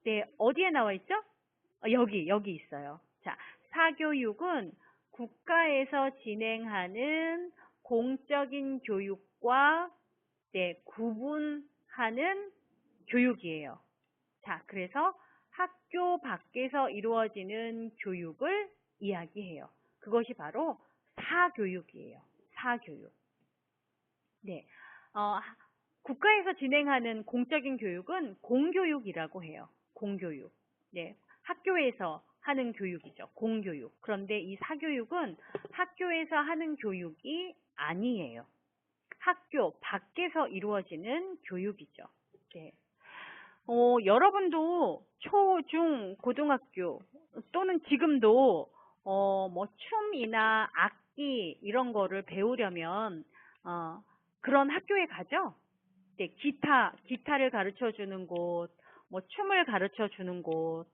Speaker 1: 네, 어디에 나와 있죠? 여기 있어요. 자, 사교육은 국가에서 진행하는 공적인 교육과 구분하는 교육이에요. 자, 그래서 학교 밖에서 이루어지는 교육을 이야기해요. 그것이 바로 사교육이에요. 사교육. 네, 국가에서 진행하는 공적인 교육은 공교육이라고 해요. 공교육. 네, 학교에서 하는 교육이죠. 공교육. 그런데 이 사교육은 학교에서 하는 교육이 아니에요. 학교 밖에서 이루어지는 교육이죠. 네. 여러분도 초, 중, 고등학교 또는 지금도 뭐 춤이나 악기 이런 거를 배우려면 그런 학교에 가죠. 네, 기타를 가르쳐 주는 곳, 뭐 춤을 가르쳐 주는 곳,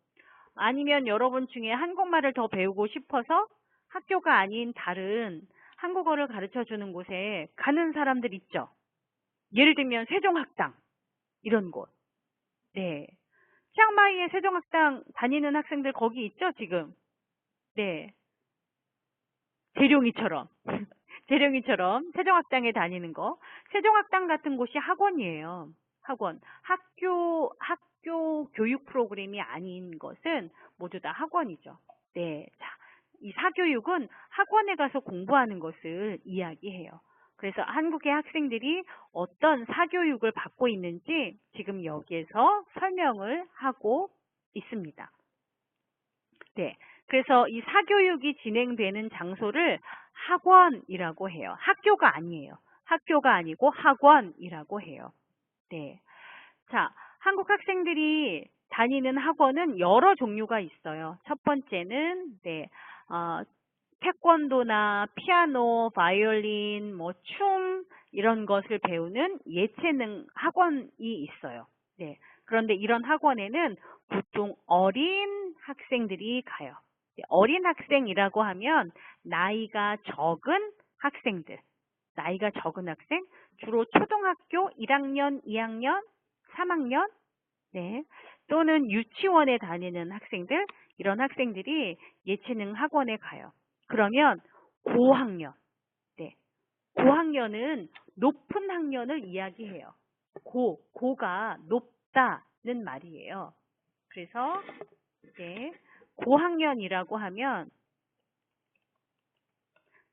Speaker 1: 아니면 여러분 중에 한국말을 더 배우고 싶어서 학교가 아닌 다른 한국어를 가르쳐 주는 곳에 가는 사람들 있죠. 예를 들면 세종학당 이런 곳. 네. 치앙마이의 세종학당 다니는 학생들 거기 있죠, 지금. 네. 재룡이처럼. 재룡이처럼 세종학당에 다니는 거. 세종학당 같은 곳이 학원이에요. 학원. 학교 교육 프로그램이 아닌 것은 모두 다 학원이죠. 네. 자, 이 사교육은 학원에 가서 공부하는 것을 이야기해요. 그래서 한국의 학생들이 어떤 사교육을 받고 있는지 지금 여기에서 설명을 하고 있습니다. 네. 그래서 이 사교육이 진행되는 장소를 학원이라고 해요. 학교가 아니에요. 학교가 아니고 학원이라고 해요. 네. 자, 한국 학생들이 다니는 학원은 여러 종류가 있어요. 첫 번째는, 태권도나 피아노, 바이올린, 뭐 춤 이런 것을 배우는 예체능 학원이 있어요. 네. 그런데 이런 학원에는 보통 어린 학생들이 가요. 어린 학생이라고 하면 나이가 적은 학생들, 나이가 적은 학생, 주로 초등학교 1학년, 2학년, 3학년, 네, 또는 유치원에 다니는 학생들, 이런 학생들이 예체능 학원에 가요. 그러면 고학년, 네, 고학년은 높은 학년을 이야기해요. 고가 높다는 말이에요. 그래서 네, 고학년이라고 하면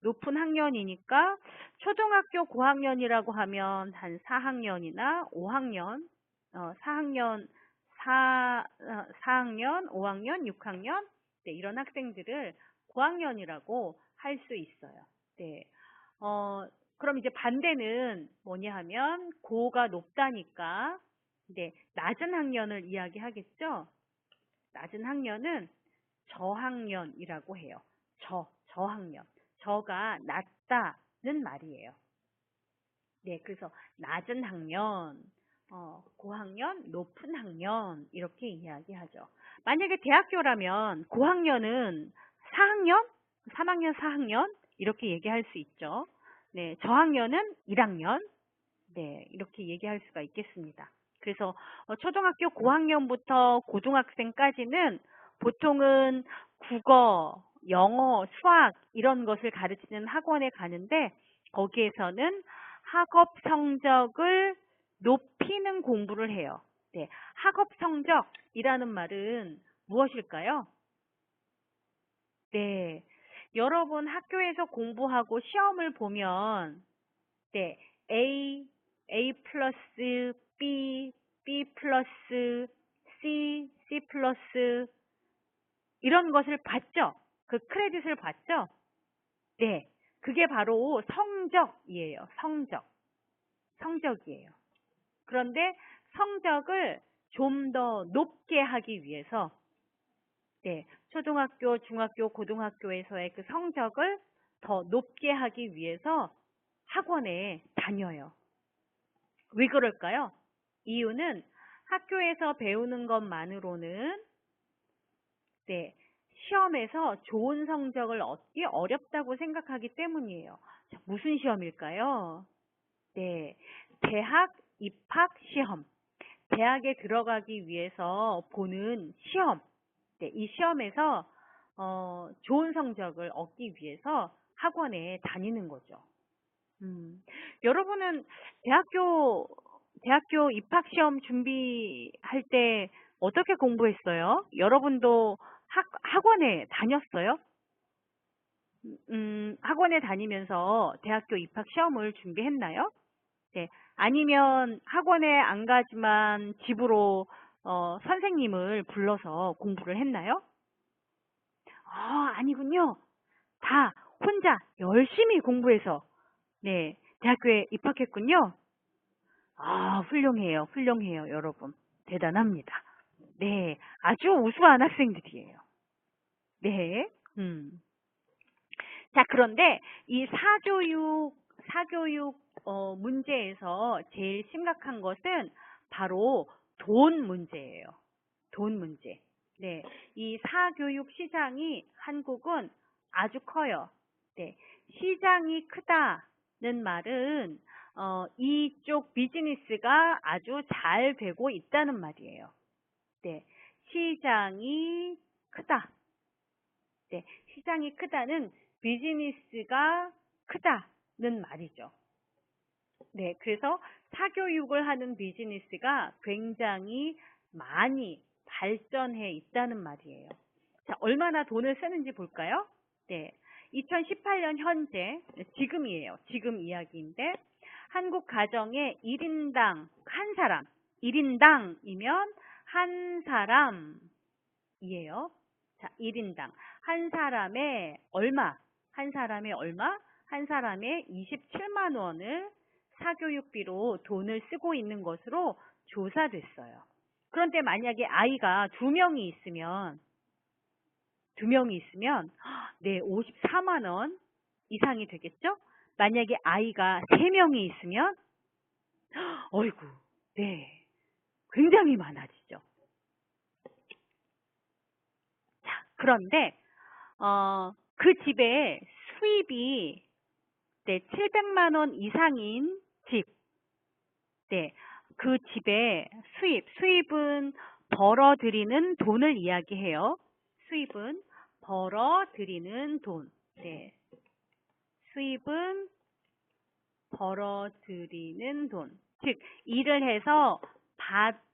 Speaker 1: 높은 학년이니까 초등학교 고학년이라고 하면 한 4학년이나 5학년, 4학년, 4학년, 5학년, 6학년 네, 이런 학생들을 고학년이라고 할 수 있어요. 네. 그럼 이제 반대는 뭐냐 하면 고가 높다니까 네, 낮은 학년을 이야기하겠죠. 낮은 학년은 저학년이라고 해요. 저학년. 저가 낮다는 말이에요. 네, 그래서 낮은 학년, 고학년, 높은 학년 이렇게 이야기하죠. 만약에 대학교라면 고학년은 4학년, 3학년, 4학년 이렇게 얘기할 수 있죠. 네, 저학년은 1학년, 네, 이렇게 얘기할 수가 있겠습니다. 그래서 초등학교 고학년부터 고등학생까지는 보통은 국어, 영어, 수학 이런 것을 가르치는 학원에 가는데 거기에서는 학업 성적을 높이는 공부를 해요. 네, 학업 성적이라는 말은 무엇일까요? 네, 여러분 학교에서 공부하고 시험을 보면 네, A 플러스, B 플러스, C 플러스 이런 것을 받죠? 그 크레딧을 받죠? 네, 그게 바로 성적이에요. 성적이에요. 그런데 성적을 좀 더 높게 하기 위해서 네, 초등학교, 중학교, 고등학교에서의 그 성적을 더 높게 하기 위해서 학원에 다녀요. 왜 그럴까요? 이유는 학교에서 배우는 것만으로는 네, 시험에서 좋은 성적을 얻기 어렵다고 생각하기 때문이에요. 자, 무슨 시험일까요? 네, 대학 입학 시험. 대학에 들어가기 위해서 보는 시험. 네, 이 시험에서 좋은 성적을 얻기 위해서 학원에 다니는 거죠. 여러분은 대학교, 대학교 입학 시험 준비할 때 어떻게 공부했어요? 여러분도 학원에 다녔어요? 학원에 다니면서 대학교 입학 시험을 준비했나요? 네. 아니면 학원에 안 가지만 집으로 선생님을 불러서 공부를 했나요? 아니군요. 다 혼자 열심히 공부해서 네, 대학교에 입학했군요. 훌륭해요. 훌륭해요, 여러분. 대단합니다. 네, 아주 우수한 학생들이에요. 네. 자, 그런데 이 사교육 문제에서 제일 심각한 것은 바로 돈 문제예요. 돈 문제. 네, 이 사교육 시장이 한국은 아주 커요. 네, 시장이 크다는 말은 이쪽 비즈니스가 아주 잘 되고 있다는 말이에요. 네, 시장이 크다. 네, 시장이 크다는 비즈니스가 크다는 말이죠. 네, 그래서 사교육을 하는 비즈니스가 굉장히 많이 발전해 있다는 말이에요. 자, 얼마나 돈을 쓰는지 볼까요? 네, 2018년 현재, 지금이에요. 지금 이야기인데, 한국 가정의 1인당 한 사람, 1인당이면 한 사람이에요. 자, 1인당. 한 사람의 얼마? 한 사람의 얼마? 한 사람의 27만 원을 사교육비로 돈을 쓰고 있는 것으로 조사됐어요. 그런데 만약에 아이가 두 명이 있으면, 네, 54만 원 이상이 되겠죠? 만약에 아이가 3명이 있으면, 어이구, 네, 굉장히 많아지죠. 자, 그런데, 그 집에 수입이 네, 700만 원 이상인 집. 네, 그 집의 수입은 벌어들이는 돈을 이야기해요. 수입은 벌어들이는 돈. 네, 수입은 벌어들이는 돈. 즉, 일을 해서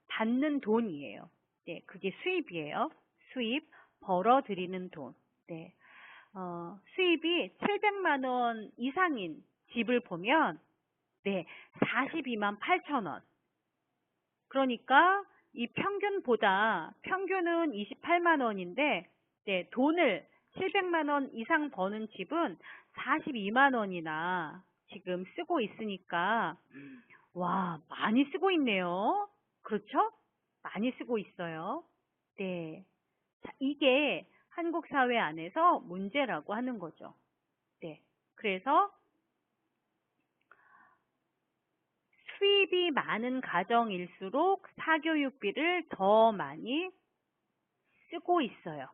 Speaker 1: 받는 돈이에요. 네, 그게 수입이에요. 수입, 벌어들이는 돈. 네, 수입이 700만 원 이상인 집을 보면 네, 42만 8천 원. 그러니까 이 평균은 28만 원인데 네, 돈을 700만 원 이상 버는 집은 42만 원이나 지금 쓰고 있으니까 와, 많이 쓰고 있네요. 그렇죠? 많이 쓰고 있어요. 네. 자, 이게 한국 사회 안에서 문제라고 하는 거죠. 네. 그래서 수입이 많은 가정일수록 사교육비를 더 많이 쓰고 있어요.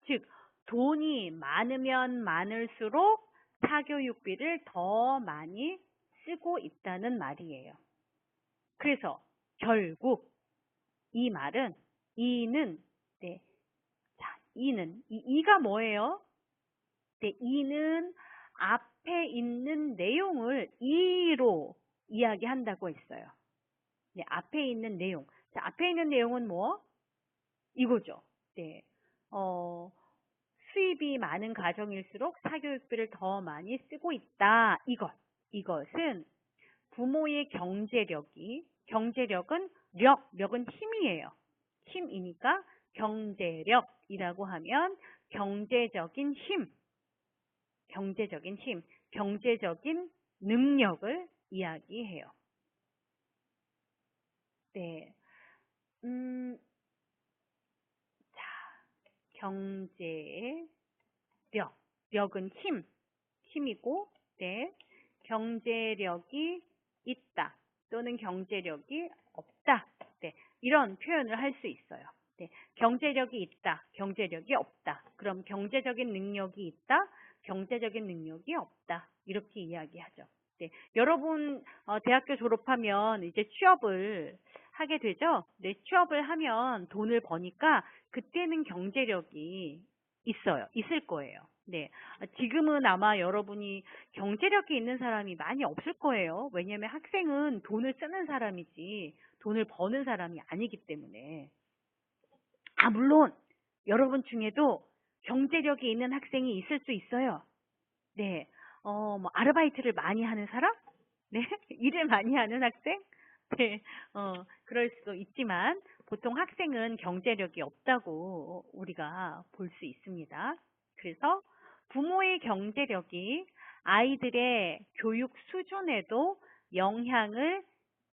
Speaker 1: 즉, 돈이 많으면 많을수록 사교육비를 더 많이 쓰고 있다는 말이에요. 그래서 결국 이 말은 이는 네. 자, 이가 뭐예요? 네, 이는 앞에 있는 내용을 이로 이야기한다고 했어요. 네, 앞에 있는 내용. 자, 앞에 있는 내용은 뭐? 이거죠. 네. 어, 수입이 많은 가정일수록 사교육비를 더 많이 쓰고 있다. 이것은 부모의 경제력은 력은 힘이에요. 힘이니까 경제력이라고 하면 경제적인 힘, 경제적인 능력을 이야기해요. 네. 자, 경제력, 력은 힘이고, 네. 경제력이 있다 또는 경제력이 없다. 네. 이런 표현을 할 수 있어요. 네. 경제력이 있다, 경제력이 없다. 그럼 경제적인 능력이 있다, 경제적인 능력이 없다. 이렇게 이야기하죠. 네. 여러분 대학교 졸업하면 이제 취업을 하게 되죠. 네, 취업을 하면 돈을 버니까 그때는 경제력이 있을 거예요. 네. 지금은 아마 여러분이 경제력이 있는 사람이 많이 없을 거예요. 왜냐하면 학생은 돈을 쓰는 사람이지 돈을 버는 사람이 아니기 때문에. 물론 여러분 중에도 경제력이 있는 학생이 있을 수 있어요. 네. 뭐 아르바이트를 많이 하는 사람? 네. 일을 많이 하는 학생? 네. 그럴 수도 있지만 보통 학생은 경제력이 없다고 우리가 볼 수 있습니다. 그래서 부모의 경제력이 아이들의 교육 수준에도 영향을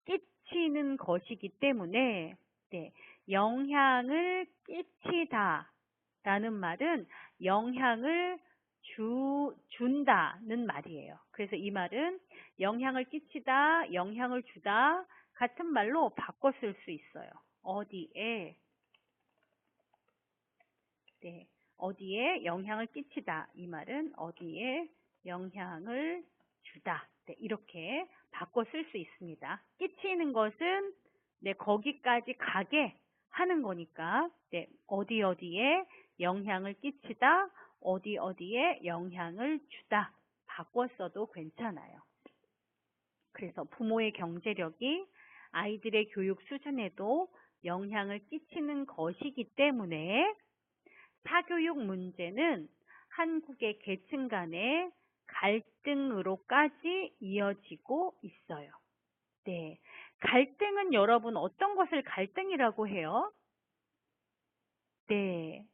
Speaker 1: 끼치는 것이기 때문에, 네, 영향을 끼치다라는 말은 영향을 준다는 말이에요. 그래서 이 말은 영향을 끼치다, 영향을 주다 같은 말로 바꿔 쓸 수 있어요. 어디에, 네, 어디에 영향을 끼치다. 이 말은 어디에 영향을 주다. 네, 이렇게 바꿔 쓸 수 있습니다. 끼치는 것은 네, 거기까지 가게 하는 거니까 네, 어디에 영향을 끼치다, 어디에 영향을 주다. 바꿔 써도 괜찮아요. 그래서 부모의 경제력이 아이들의 교육 수준에도 영향을 끼치는 것이기 때문에 사교육 문제는 한국의 계층 간의 갈등으로까지 이어지고 있어요. 네. 갈등은 여러분 어떤 것을 갈등이라고 해요? 네.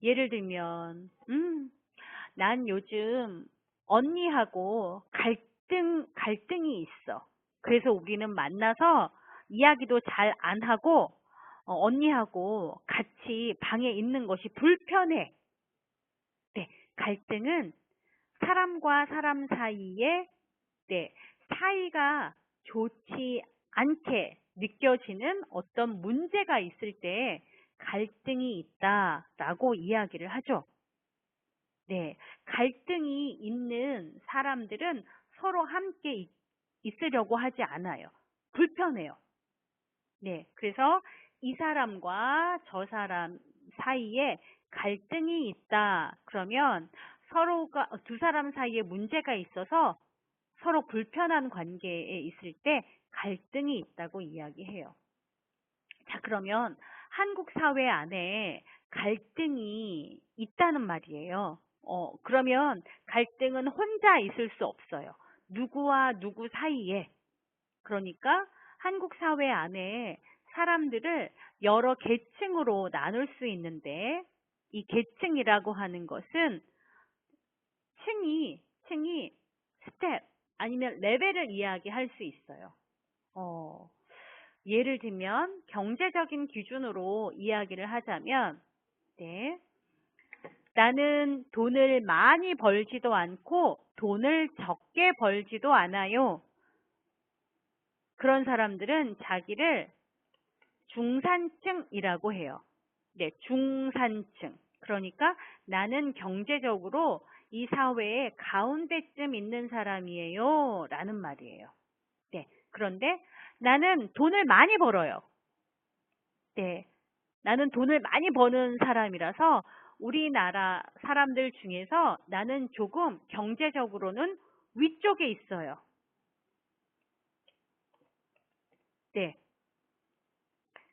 Speaker 1: 예를 들면, 난 요즘 언니하고 갈등이 있어. 그래서 우리는 만나서 이야기도 잘 안 하고, 언니하고 같이 방에 있는 것이 불편해. 네, 갈등은 사람과 사람 사이에 네, 사이가 좋지 않게 느껴지는 어떤 문제가 있을 때 갈등이 있다라고 이야기를 하죠. 네, 갈등이 있는 사람들은 서로 함께 있으려고 하지 않아요. 불편해요. 네, 그래서 이 사람과 저 사람 사이에 갈등이 있다. 그러면 두 사람 사이에 문제가 있어서 서로 불편한 관계에 있을 때 갈등이 있다고 이야기해요. 자, 그러면 한국 사회 안에 갈등이 있다는 말이에요. 그러면 갈등은 혼자 있을 수 없어요. 누구와 누구 사이에. 그러니까 한국 사회 안에 사람들을 여러 계층으로 나눌 수 있는데 이 계층이라고 하는 것은 층이 스텝 아니면 레벨을 이야기할 수 있어요. 예를 들면 경제적인 기준으로 이야기를 하자면 네, 나는 돈을 많이 벌지도 않고 돈을 적게 벌지도 않아요. 그런 사람들은 자기를 중산층이라고 해요. 네, 중산층. 그러니까 나는 경제적으로 이 사회의 가운데쯤 있는 사람이에요. 라는 말이에요. 네, 그런데 나는 돈을 많이 벌어요. 네, 나는 돈을 많이 버는 사람이라서 우리나라 사람들 중에서 나는 조금 경제적으로는 위쪽에 있어요. 네.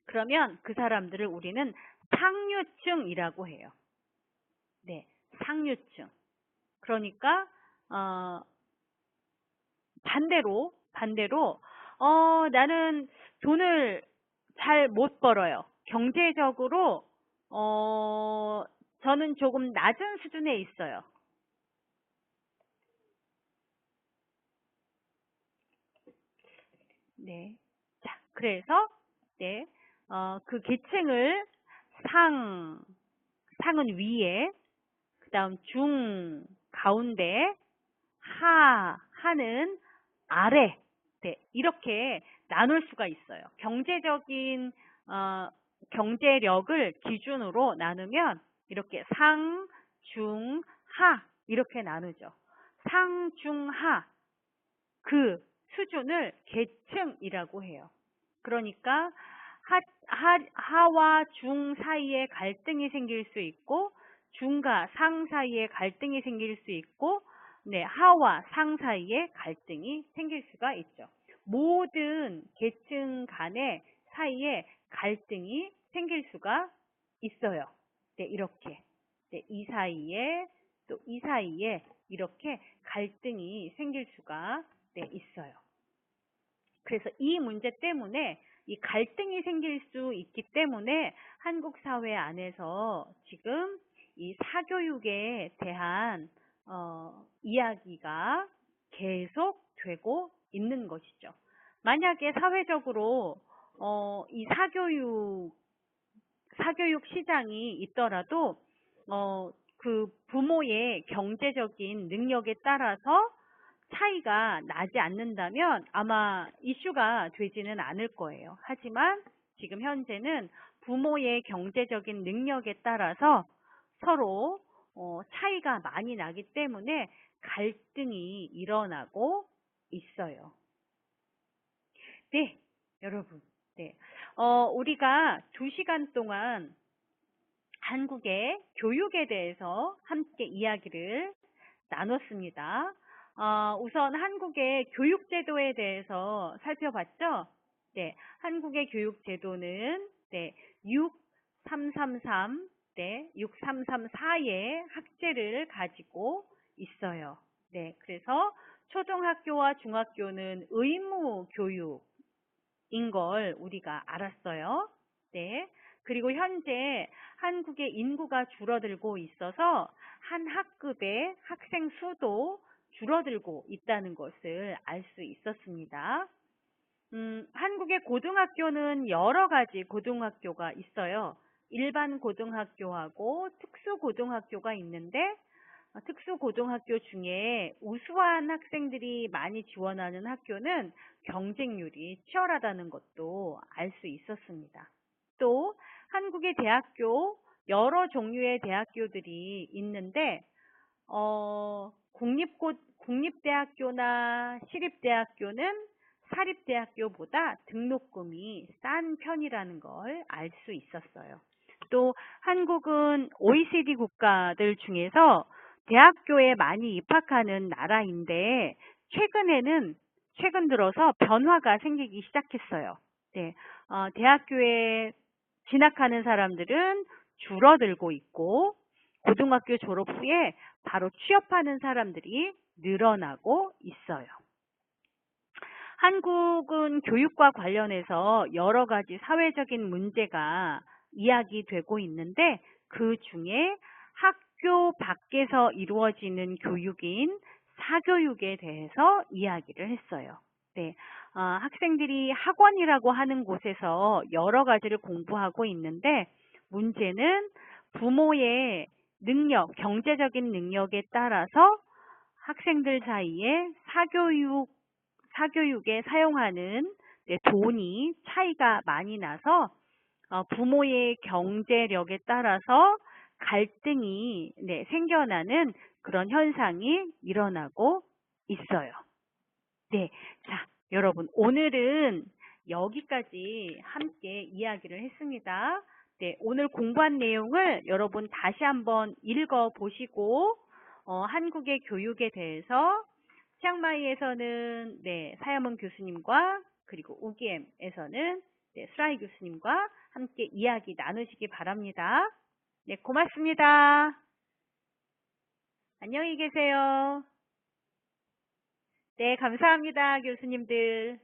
Speaker 1: 그러면 그 사람들을 우리는 상류층이라고 해요. 네. 상류층. 그러니까, 반대로, 나는 돈을 잘 못 벌어요. 경제적으로, 저는 조금 낮은 수준에 있어요. 네. 자, 그래서, 네, 그 계층을 상은 위에, 그 다음 가운데, 하는 아래, 네, 이렇게 나눌 수가 있어요. 경제력을 기준으로 나누면 이렇게 하, 이렇게 나누죠. 하, 그 수준을 계층이라고 해요. 그러니까 하와 중 사이에 갈등이 생길 수 있고, 중과 상 사이에 갈등이 생길 수 있고, 네, 하와 상 사이에 갈등이 생길 수가 있죠. 모든 계층 간의 사이에 갈등이 생길 수가 있어요. 네, 이렇게. 네, 이 사이에 이렇게 갈등이 생길 수가 네, 있어요. 그래서 이 문제 때문에 이 갈등이 생길 수 있기 때문에 한국 사회 안에서 지금 이 사교육에 대한 이야기가 계속 되고 있는 것이죠. 만약에 사회적으로 이 사교육 시장이 있더라도 그 부모의 경제적인 능력에 따라서 차이가 나지 않는다면 아마 이슈가 되지는 않을 거예요. 하지만 지금 현재는 부모의 경제적인 능력에 따라서 서로 차이가 많이 나기 때문에 갈등이 일어나고 있어요. 네, 여러분. 네. 우리가 2시간 동안 한국의 교육에 대해서 함께 이야기를 나눴습니다. 우선 한국의 교육제도에 대해서 살펴봤죠? 네, 한국의 교육제도는 네, 6333, 네, 6334의 학제를 가지고 있어요. 네, 그래서 초등학교와 중학교는 의무 교육인 걸 우리가 알았어요. 네, 그리고 현재 한국의 인구가 줄어들고 있어서 한 학급의 학생 수도 줄어들고 있다는 것을 알 수 있었습니다. 한국의 고등학교는 여러 가지 고등학교가 있어요. 일반 고등학교하고 특수고등학교가 있는데 특수고등학교 중에 우수한 학생들이 많이 지원하는 학교는 경쟁률이 치열하다는 것도 알 수 있었습니다. 또 한국의 대학교, 여러 종류의 대학교들이 있는데 국립대학교나 시립대학교는 사립대학교보다 등록금이 싼 편이라는 걸 알 수 있었어요. 또 한국은 OECD 국가들 중에서 대학교에 많이 입학하는 나라인데 최근 들어서 변화가 생기기 시작했어요. 네, 대학교에 진학하는 사람들은 줄어들고 있고 고등학교 졸업 후에 바로 취업하는 사람들이 늘어나고 있어요. 한국은 교육과 관련해서 여러 가지 사회적인 문제가 이야기되고 있는데 그 중에 학교 밖에서 이루어지는 교육인 사교육에 대해서 이야기를 했어요. 네, 학생들이 학원이라고 하는 곳에서 여러 가지를 공부하고 있는데 문제는 부모의 경제적인 능력에 따라서 학생들 사이에 사교육에 사용하는 돈이 차이가 많이 나서 부모의 경제력에 따라서 갈등이 생겨나는 그런 현상이 일어나고 있어요. 네, 자, 여러분 오늘은 여기까지 함께 이야기를 했습니다. 네, 오늘 공부한 내용을 여러분 다시 한번 읽어보시고 한국의 교육에 대해서 치앙마이에서는 네, 사야문 교수님과 그리고 우기엠에서는 네, 스라이 교수님과 함께 이야기 나누시기 바랍니다. 네, 고맙습니다. 안녕히 계세요. 네, 감사합니다, 교수님들.